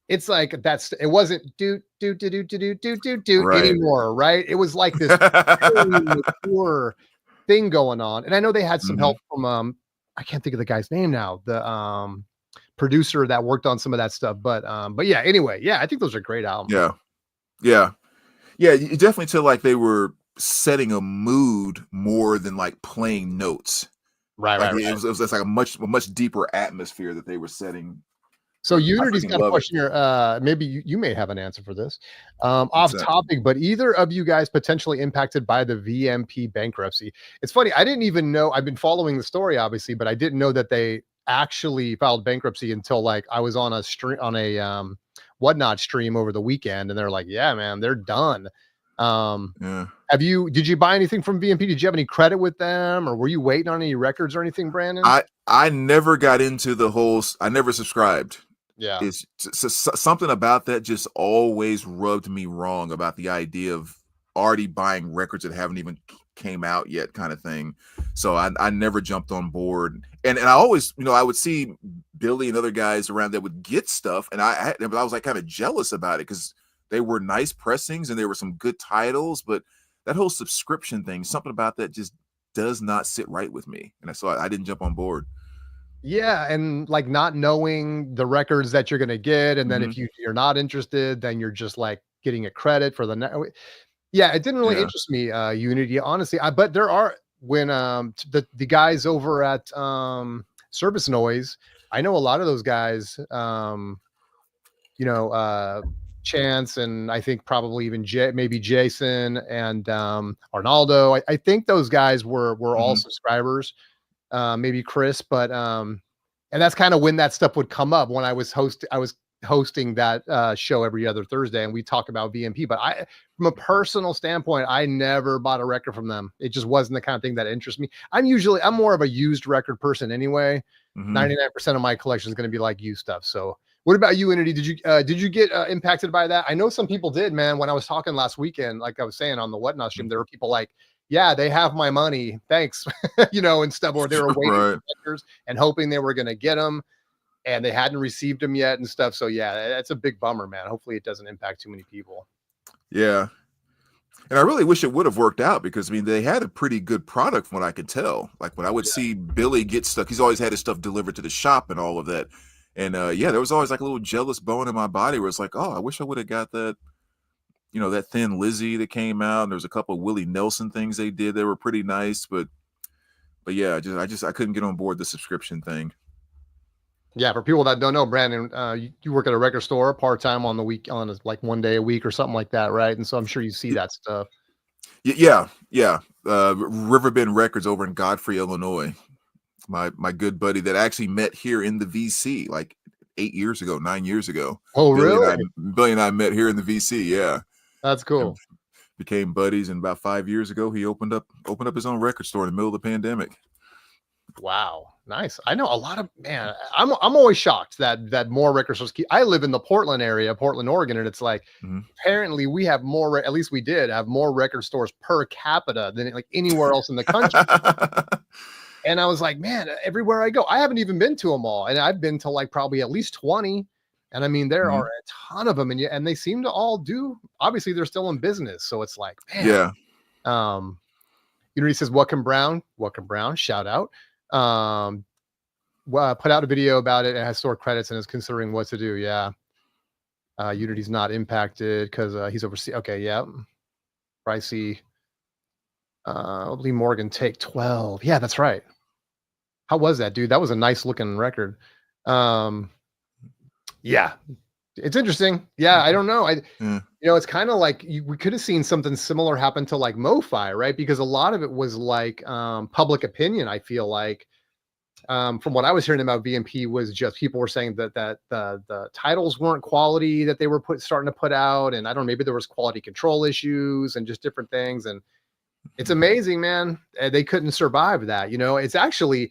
it's like it wasn't do Right. anymore, right? It was like this very mature thing going on. And I know they had some help from I can't think of the guy's name now, the producer that worked on some of that stuff. But yeah, anyway, yeah, I think those are great albums. Yeah. Yeah. Yeah. You definitely feel like they were setting a mood more than like playing notes. Right, Like right. it was just like a much deeper atmosphere that they were setting. So I Unity's freaking got a love it. question here. Maybe you may have an answer for this. Off that? topic, but either of you guys potentially impacted by the VMP bankruptcy? It's funny. I didn't even know. I've been following the story, obviously, but I didn't know that they actually filed bankruptcy until like I was on a stream on a whatnot stream over the weekend, and they're like, "Yeah, man, they're done." Yeah. Did you buy anything from VMP? Did you have any credit with them, or were you waiting on any records or anything, Brandon? I never got into the whole. I never subscribed. Yeah. It's something about that just always rubbed me wrong about the idea of already buying records that haven't even came out yet, kind of thing. So I never jumped on board. And I always, I would see Billy and other guys around that would get stuff, and I was like kind of jealous about it because they were nice pressings and there were some good titles, but that whole subscription thing, something about that just does not sit right with me. And so I didn't jump on board. Yeah, and like not knowing the records that you're gonna get, and then if you're not interested, then you're just like getting a credit for the yeah, it didn't really interest me, Unity, honestly. But there are when the guys over at Service Noise, I know a lot of those guys, Chance, and I think probably even maybe Jason and Arnaldo. I think those guys were all subscribers. Maybe Chris, but and that's kind of when that stuff would come up when I was hosting that show every other Thursday, and we talk about VMP. But from a personal standpoint, I never bought a record from them. It just wasn't the kind of thing that interests me. I'm more of a used record person anyway. 99% of my collection is going to be like used stuff. So what about you, Unity? Did you get impacted by that? I know some people did, man. When I was talking last weekend, like I was saying on the Whatnot stream, there were people like, yeah, they have my money, thanks, and stuff, or they were waiting for records and hoping they were going to get them, and they hadn't received them yet and stuff. So yeah, that's a big bummer, man. Hopefully it doesn't impact too many people. Yeah. And I really wish it would have worked out because, they had a pretty good product from what I could tell. Like when I would see Billy get stuff, he's always had his stuff delivered to the shop and all of that. And there was always like a little jealous bone in my body where it's like, oh, I wish I would have got that, that Thin Lizzy that came out. And there was a couple of Willie Nelson things they did that were pretty nice. But yeah, I couldn't get on board the subscription thing. Yeah, for people that don't know, Brandon, you work at a record store part-time on the week, on like 1 day a week or something like that, right? And so I'm sure you see that stuff. Yeah. Riverbend Records over in Godfrey, Illinois. My good buddy that actually met here in the VC like 9 years ago. Oh, really? Billy and I met here in the VC. Yeah. That's cool. And became buddies, and about 5 years ago, he opened up his own record store in the middle of the pandemic. Wow, nice. I know a lot of, man. I'm always shocked that more record stores I live in the Portland area, Portland, Oregon, and it's like apparently we have more. At least we did have more record stores per capita than like anywhere else in the country. And I was like, man, everywhere I go, I haven't even been to them all, and I've been to like probably at least 20. And there are a ton of them, and they seem to all do. Obviously, they're still in business, so it's like, man. Yeah. Unity says, "Welcome Brown, shout out." Put out a video about it and has store credits and is considering what to do. Yeah. Unity's not impacted because he's overseas. Okay, yeah. Pricey. Lee Morgan take 12. Yeah, that's right. How was that, dude? That was a nice looking record. Yeah, it's interesting. Yeah, I don't know. It's kind of like we could have seen something similar happen to like MoFi, right? Because a lot of it was like public opinion. I feel like from what I was hearing about VMP was just people were saying that the titles weren't quality that they were starting to put out, and I don't know, maybe there was quality control issues and just different things. And it's amazing, man. They couldn't survive that. It's actually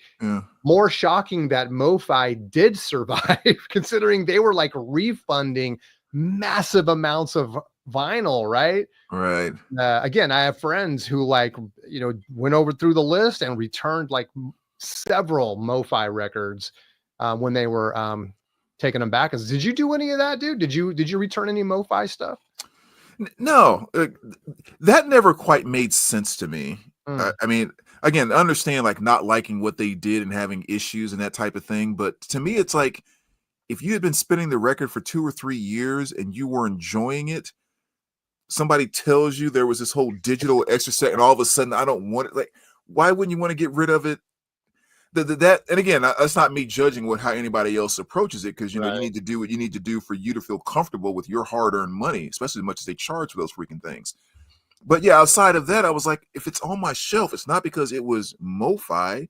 more shocking that MoFi did survive, considering they were like refunding massive amounts of vinyl, right? Right. Again, I have friends who went over through the list and returned like several MoFi records when they were taking them back. Did you do any of that, dude? Did you return any MoFi stuff? No, that never quite made sense to me. Mm. I mean, again, understand like not liking what they did and having issues and that type of thing. But to me, it's like if you had been spinning the record for 2 or 3 years and you were enjoying it, somebody tells you there was this whole digital extra set, and all of a sudden I don't want it. Like, why wouldn't you want to get rid of it? That and again, that's not me judging how anybody else approaches it, because you know you need to do what you need to do for you to feel comfortable with your hard-earned money, especially as much as they charge for those freaking things. But yeah, outside of that, I was like, if it's on my shelf, it's not because it was MoFi.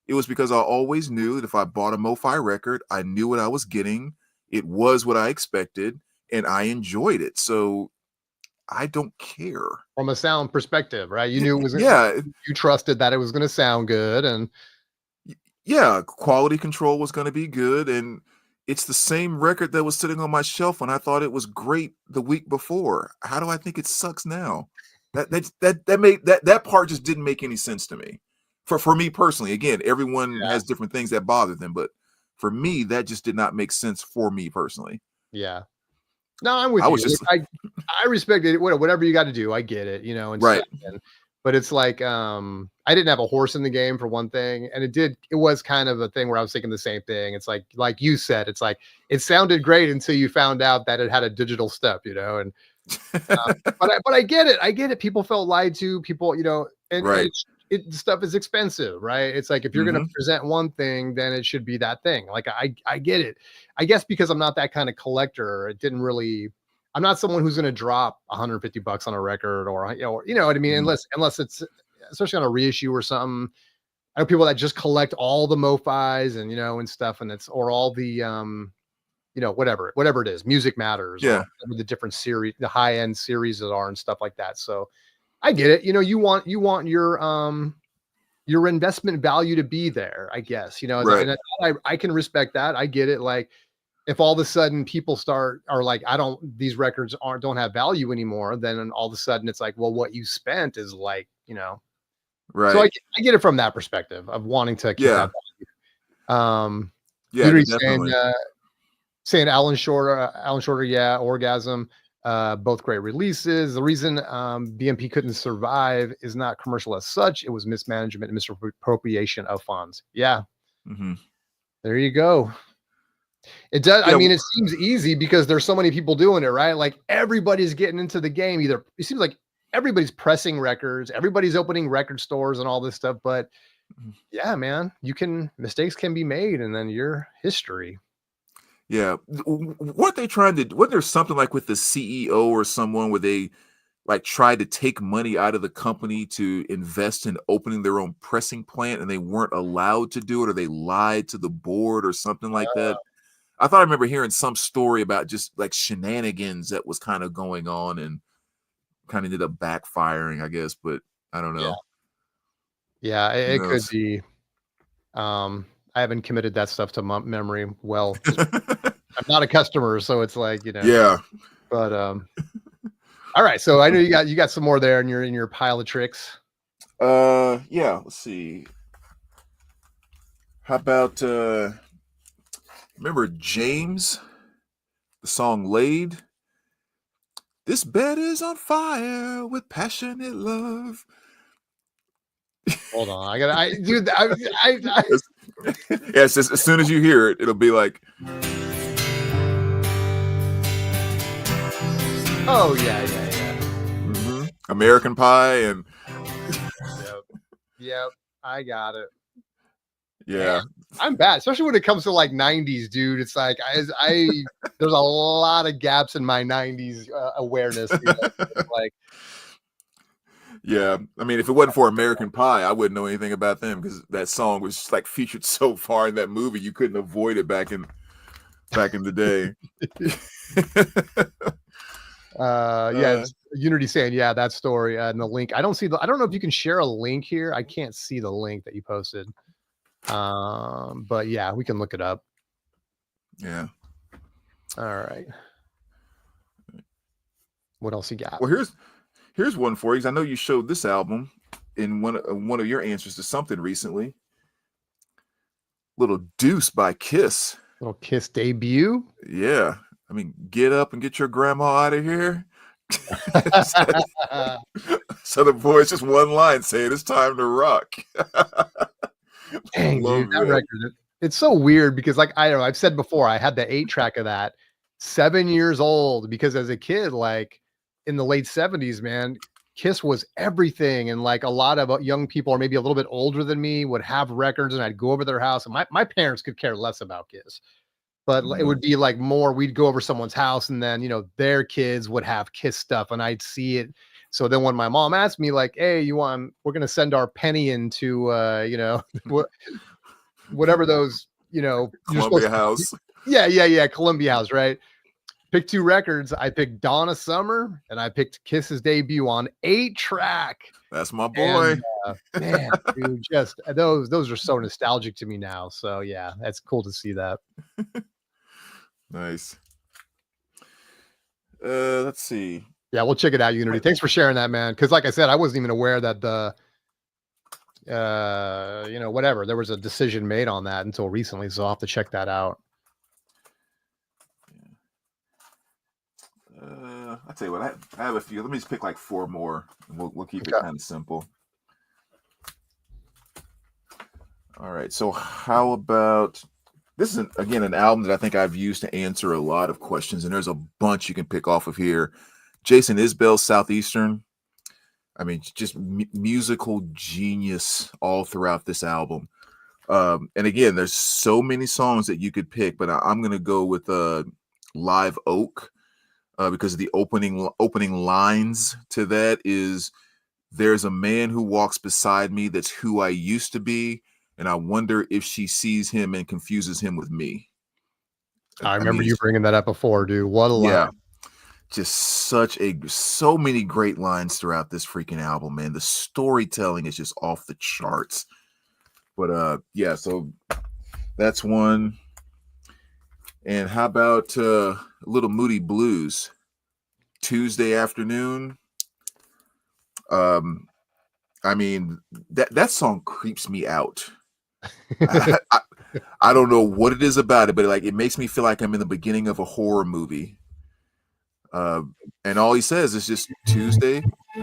It was because I always knew that if I bought a MoFi record, I knew what I was getting. It was what I expected, and I enjoyed it. So I don't care. From a sound perspective, right? You knew it was. Yeah. You trusted that it was going to sound good, and yeah, quality control was going to be good, and it's the same record that was sitting on my shelf when I thought it was great the week before. How do I think it sucks now? That part just didn't make any sense to me. For me personally, again, everyone has different things that bother them, but for me, that just did not make sense for me personally. Yeah. No, I'm with you. I respect it. Whatever you got to do, I get it. You know, and right. But it's like I didn't have a horse in the game for one thing, and it was kind of a thing where I was thinking the same thing. It's like you said, it's like it sounded great until you found out that it had a digital step, you know. And but I get it. People felt lied to. People, you know, and right. Stuff is expensive, right? It's like if you're going to present one thing, then it should be that thing. Like I get it. I guess because I'm not that kind of collector, it didn't really. I'm not someone who's going to drop $150 on a record, or you know what I mean. Unless it's especially on a reissue or something. I know people that just collect all the MoFis and and stuff, and it's or all the whatever it is, Music Matters, or the different series, the high end series that are and stuff like that. So I get it. You want your investment value to be there, I guess. Right. And I can respect that. I get it. Like, if all of a sudden people are like, these records don't have value anymore, then all of a sudden it's like, well, what you spent is like, right. So I get it from that perspective of wanting to keep that value. Definitely. Saying Alan Shorter, yeah, Orgasm, both great releases. The reason BMP couldn't survive is not commercial as such. It was mismanagement and misappropriation of funds. Yeah. Mm-hmm. There you go. It does. I mean, it seems easy because there's so many people doing it, right? Like everybody's getting into the game. It seems like everybody's pressing records, everybody's opening record stores and all this stuff. But yeah, man, mistakes can be made, and then your history. Yeah. What they trying to, wasn't there something like with the CEO or someone where they like tried to take money out of the company to invest in opening their own pressing plant, and they weren't allowed to do it, or they lied to the board or something like that? I thought I remember hearing some story about just like shenanigans that was kind of going on and kind of ended up backfiring, I guess, but I don't know. Yeah, it could be. I haven't committed that stuff to memory. Well, I'm not a customer, so it's like, Yeah. But all right. So I know you got some more there in your pile of tricks. Yeah, let's see. How about remember James, the song Laid? This bed is on fire with passionate love. Hold on. Dude, yes, as soon as you hear it, it'll be like, oh yeah. Mm-hmm. American Pie and Yep. I got it. Yeah. Man, I'm bad, especially when it comes to like 90s, dude. It's like there's a lot of gaps in my 90s awareness. Like, yeah, I mean, if it wasn't for American Pie, I wouldn't know anything about them, because that song was like featured so far in that movie, you couldn't avoid it back in the day. Unity saying, yeah, that story and the link. I don't know if you can share a link here. I can't see the link that you posted. But yeah, we can look it up. Yeah. All right. What else you got? Well, here's one for you, because I know you showed this album in one of your answers to something recently. Little Deuce by Kiss. Little Kiss debut. Yeah. I mean, get up and get your grandma out of here. So the boys just one line saying it's time to rock. Dang, dude, Love that it. record. It's so weird because, like, I don't know, I've said before, I had the 8-track of that, 7 years old, because as a kid, like in the late 70s, man, Kiss was everything. And like a lot of young people, or maybe a little bit older than me, would have records, and I'd go over their house, and my parents could care less about Kiss. But it would be like more, we'd go over someone's house, and then, their kids would have Kiss stuff, and I'd see it. So then when my mom asked me, like, hey, we're going to send our penny into, whatever those, Columbia House. Yeah. Columbia House, right? Picked 2 records. I picked Donna Summer, and I picked Kiss's debut on 8-track. That's my boy. And, man, dude, just those are so nostalgic to me now. So yeah, that's cool to see that. Nice. Let's see. Yeah, we'll check it out, Unity. Thanks for sharing that, man. Because like I said, I wasn't even aware that whatever, there was a decision made on that until recently. So I'll have to check that out. I'll tell you what, I have a few. Let me just pick like 4 more, and we'll keep it kind of simple. All right. So how about this? Is again an album that I think I've used to answer a lot of questions, and there's a bunch you can pick off of here. Jason Isbell's Southeastern. I mean, just musical genius all throughout this album. And again, there's so many songs that you could pick, but I'm going to go with Live Oak because of the opening lines to that is, there's a man who walks beside me that's who I used to be, and I wonder if she sees him and confuses him with me. I remember you bringing that up before, dude. What a line. Yeah. Just so many great lines throughout this freaking album, man. The storytelling is just off the charts. But yeah, so that's one. And how about Little Moody Blues, Tuesday Afternoon? I mean, that song creeps me out. I don't know what it is about it, but like it makes me feel like I'm in the beginning of a horror movie. And all he says is just Tuesday. I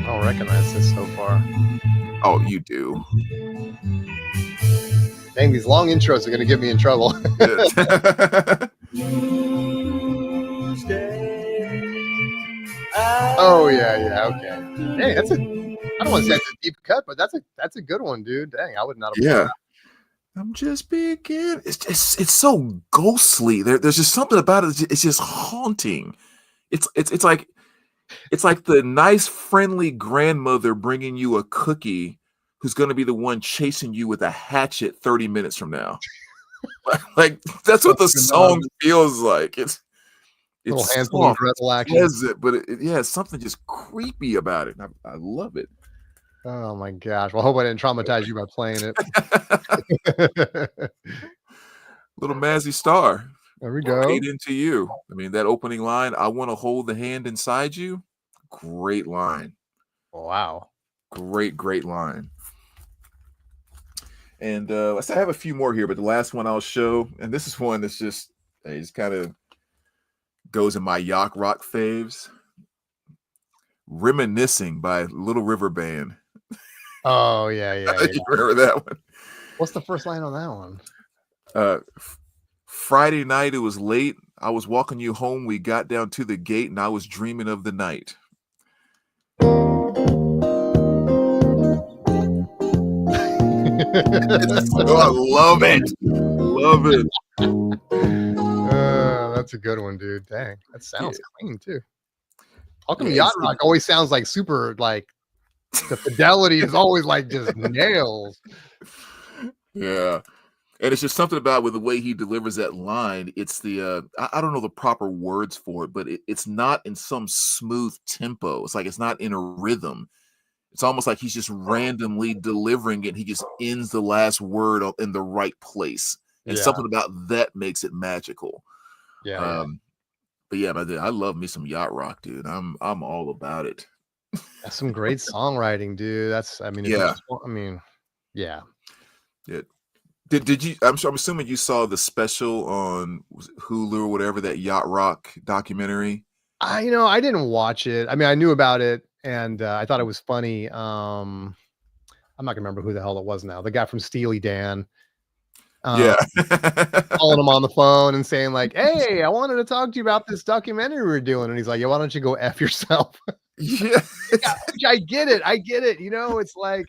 don't recognize this so far. Oh, you do. Dang, these long intros are going to get me in trouble. Oh yeah, okay. Hey, I don't want to say it's a deep cut, but that's a good one, dude. Dang, I would not have. Yeah. I'm just beginning. It's so ghostly. There's just something about it. It's just haunting. It's like the nice, friendly grandmother bringing you a cookie who's going to be the one chasing you with a hatchet 30 minutes from now. Like that's what the song feels like. It's little handful of dreadful action, but it's something just creepy about it. I love it. Oh my gosh! Well, I hope I didn't traumatize you by playing it. Little Mazzy Star. There we go. Right into you. I mean, that opening line, I want to hold the hand inside you. Great line. Wow. Great line. And I have a few more here, but the last one I'll show, and this is one that's just kind of goes in my yacht rock faves. Reminiscing by Little River Band. Oh yeah. You remember that one? What's the first line on that one? Friday night, it was late. I was walking you home. We got down to the gate, and I was dreaming of the night. I love it. Love it. That's a good one, dude. Dang, that sounds clean too. How come yacht rock always sounds like super, like the fidelity is always like just nails? Yeah. And it's just something about with the way he delivers that line. It's the I don't know the proper words for it, but it's not in some smooth tempo. It's like it's not in a rhythm. It's almost like he's just randomly delivering it. He just ends the last word in the right place. And something about that makes it magical. Yeah. But yeah, I love me some yacht rock, dude. I'm all about it. That's some great songwriting, dude. I mean, if you Yeah. just I mean, yeah. Yeah. Did you? I'm assuming you saw the special on was it Hulu or whatever, that Yacht Rock documentary. I didn't watch it. I mean, I knew about it and I thought it was funny. I'm not gonna remember who the hell it was now. The guy from Steely Dan. Um, Yeah. calling him on the phone and saying like, "Hey, I wanted to talk to you about this documentary we're doing." And he's like, "Yeah, why don't you go F yourself?" Yeah. Yeah, which I get it. I get it. It's like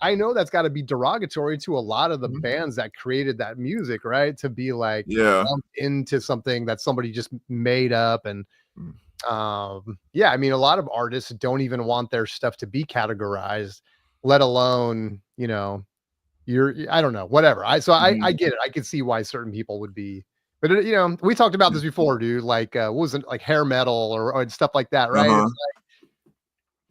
I know that's got to be derogatory to a lot of the Mhm. bands that created that music, right? To be like Yeah. lumped into something that somebody just made up and Mm. yeah, I mean a lot of artists don't even want their stuff to be categorized, let alone, I don't know, whatever. Mhm. I get it. I could see why certain people would be, but we talked about this before, dude. Like, what was it, like hair metal or stuff like that, right? Uh-huh.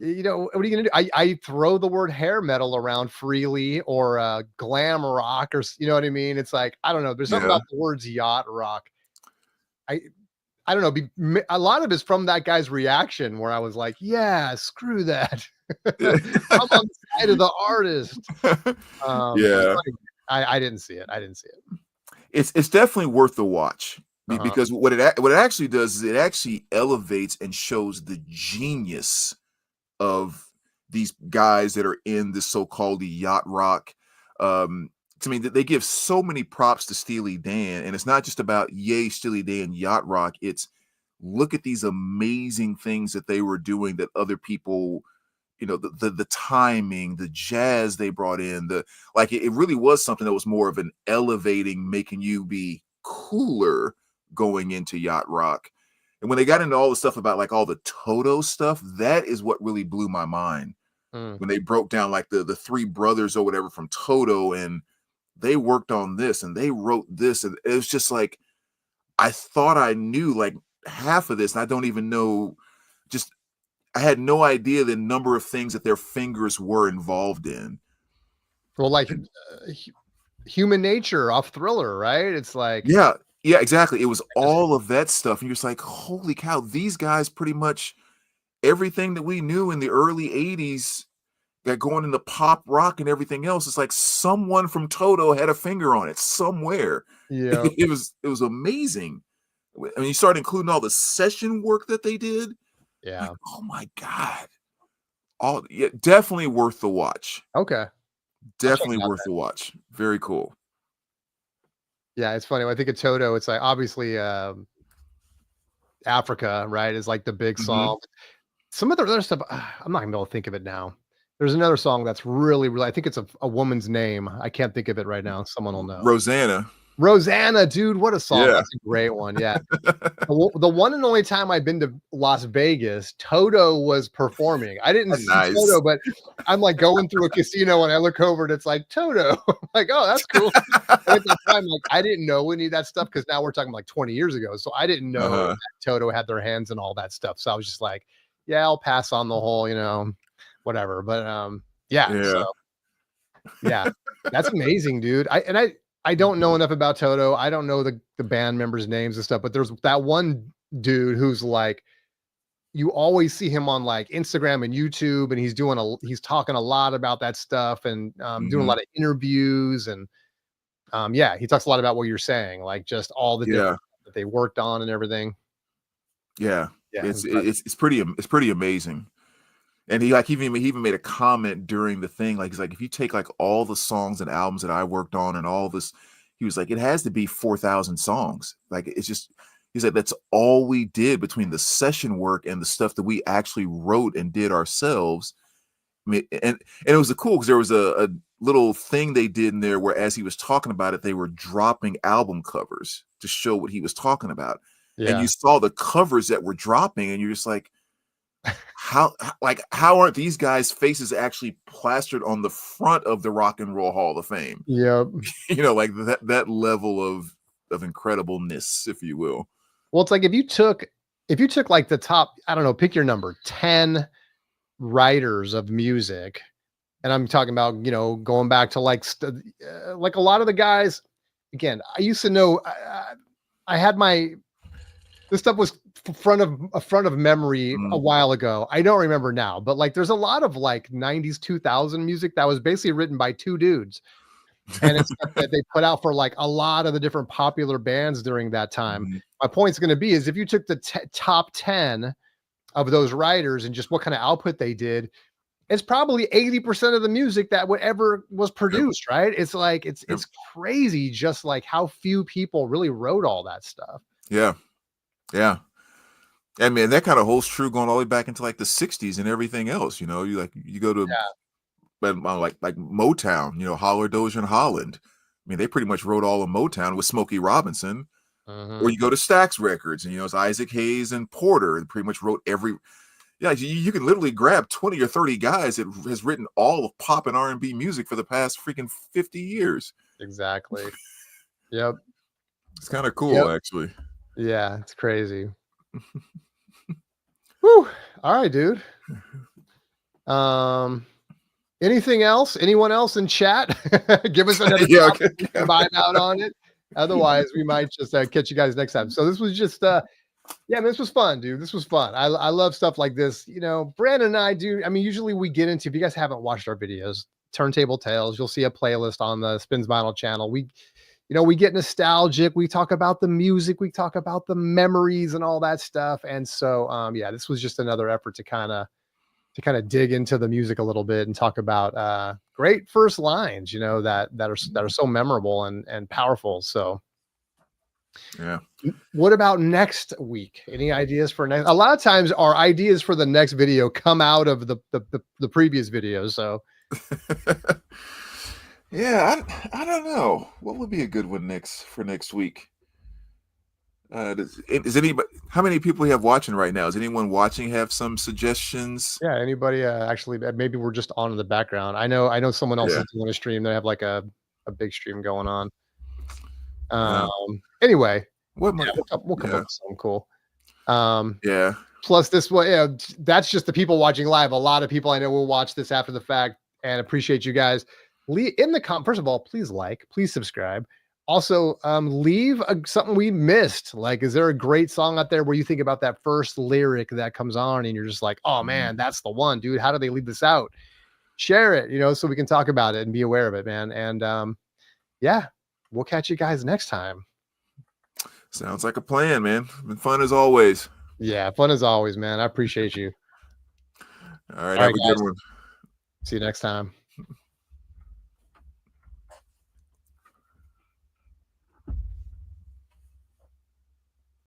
It's what are you gonna do? I throw the word hair metal around freely or glam rock you know what I mean? It's like I don't know. There's something Yeah. about the words yacht rock. I I don't know. A lot of it's from that guy's reaction where I was like, yeah, screw that. I'm on the side of the artist. It's Yeah. funny. I didn't see it. I didn't see it. It's definitely worth the watch Uh-huh. because what it actually does is it actually elevates and shows the genius of these guys that are in the so-called yacht rock. To me, they give so many props to Steely Dan, and it's not just about yay Steely Dan yacht rock. It's look at these amazing things that they were doing that other people, the timing, the jazz they brought in, it really was something that was more of an elevating, making you be cooler going into yacht rock. And when they got into all the stuff about like all the Toto stuff, that is what really blew my mind. Mm. When they broke down like the three brothers or whatever from Toto, and they worked on this and they wrote this, and it was just like I thought I knew like half of this, and I don't even know. Just I had no idea the number of things that their fingers were involved in. Well, like Human Nature off Thriller, right? It's like Yeah, yeah, exactly. It was all of that stuff, and you're just like, holy cow, these guys pretty much everything that we knew in the early 80s that going into pop rock and everything else. It's like someone from Toto had a finger on it somewhere. yeah. It was amazing. I mean, you start including all the session work that they did. Yeah. Like, oh my God. Definitely worth the watch. Okay. Definitely it out worth the watch. Very cool. Yeah, it's funny. When I think of Toto, it's like obviously Africa, right? Is like the big Mhm. song. Some of the other stuff, I'm not gonna be able to think of it now. There's another song that's really, really, I think it's a woman's name. I can't think of it right now. Someone will know. Rosanna. Rosanna, dude, what a song. Yeah. That's a great one. Yeah. The one and only time I've been to Las Vegas, Toto was performing. I didn't see Nice. Toto, but I'm like going through a casino and I look over and it's like Toto. I'm like, oh, that's cool. And at the time, like I didn't know any of that stuff because now we're talking like 20 years ago. So I didn't know Uh-huh. that Toto had their hands in all that stuff. So I was just like, yeah, I'll pass on the whole, whatever. But yeah. Yeah. So yeah, that's amazing, dude. I don't know enough about Toto. I don't know the band members' names and stuff, but there's that one dude who's like, you always see him on like Instagram and YouTube, and he's talking a lot about that stuff and doing a Mhm. lot of interviews and yeah, he talks a lot about what you're saying, like just all the Yeah. different stuff that they worked on and everything. Yeah. Yeah, It's pretty amazing. And he even made a comment during the thing. Like, he's like, if you take like all the songs and albums that I worked on and all this, he was like, it has to be 4,000 songs. Like, it's just, he's like, that's all we did between the session work and the stuff that we actually wrote and did ourselves. I mean, and it was cool because there was a little thing they did in there where, as he was talking about it, they were dropping album covers to show what he was talking about. And yeah, you saw the covers that were dropping, and you're just like, how aren't these guys' faces actually plastered on the front of the Rock and Roll Hall of Fame? yeah. Like that level of incredibleness, if you will. Well, it's like if you took like the top, I don't know, pick your number, 10 writers of music, and I'm talking about going back to like like a lot of the guys. Again, I used to know. I had this stuff was front of memory a Mm. while ago. I don't remember now, but like there's a lot of like 90s 2000 music that was basically written by two dudes. And it's stuff that they put out for like a lot of the different popular bands during that time. Mhm. My point's going to be is if you took the top 10 of those writers and just what kind of output they did, it's probably 80% of the music that whatever was produced, right? It's like it's crazy just like how few people really wrote all that stuff. Yeah. Yeah. I mean, that kind of holds true going all the way back into like the 60s and everything else. You know, you go to like Motown, you know, Holler, Dozier, and Holland. I mean, they pretty much wrote all of Motown with Smokey Robinson. Or you go to Stax Records, and you know, it's Isaac Hayes and Porter, and pretty much wrote every. Yeah, you can literally grab 20 or 30 guys that has written all of pop and R&B music for the past freaking 50 years. Exactly. Yep. It's kind of cool, actually. Yeah, it's crazy. Whew. All right, dude. Anything else? Anyone else in chat? Give us another topic we can vibe out on it. Otherwise, we might just catch you guys next time. So this was just this was fun, dude. This was fun. I love stuff like this. You know, Brandon and I do. I mean, usually we get into, if you guys haven't watched our videos, Turntable Tales, you'll see a playlist on the Spins Vinyl channel. We get nostalgic. We talk about the music. We talk about the memories and all that stuff. And so, this was just another effort to kind of dig into the music a little bit and talk about great first lines, you know, that are so memorable and powerful. So yeah. What about next week? Any ideas for next? A lot of times our ideas for the next video come out of the previous videos. So yeah, I don't know. What would be a good one for next week? Is anybody? How many people we have watching right now? Is anyone watching have some suggestions? Yeah, anybody? Actually, maybe we're just on in the background. I know someone else is doing a stream. They have like a big stream going on. Anyway, we'll come up with something cool. Plus this one, that's just the people watching live. A lot of people I know will watch this after the fact and appreciate you guys. First of all, please please subscribe. Also, leave something we missed. Like, is there a great song out there where you think about that first lyric that comes on and you're just like, oh man, that's the one, dude. How do they leave this out? Share it, you know, so we can talk about it and be aware of it, man. And we'll catch you guys next time. Sounds like a plan, man. Been fun as always. Yeah, fun as always, man. I appreciate you. All right, have a good one. See you next time.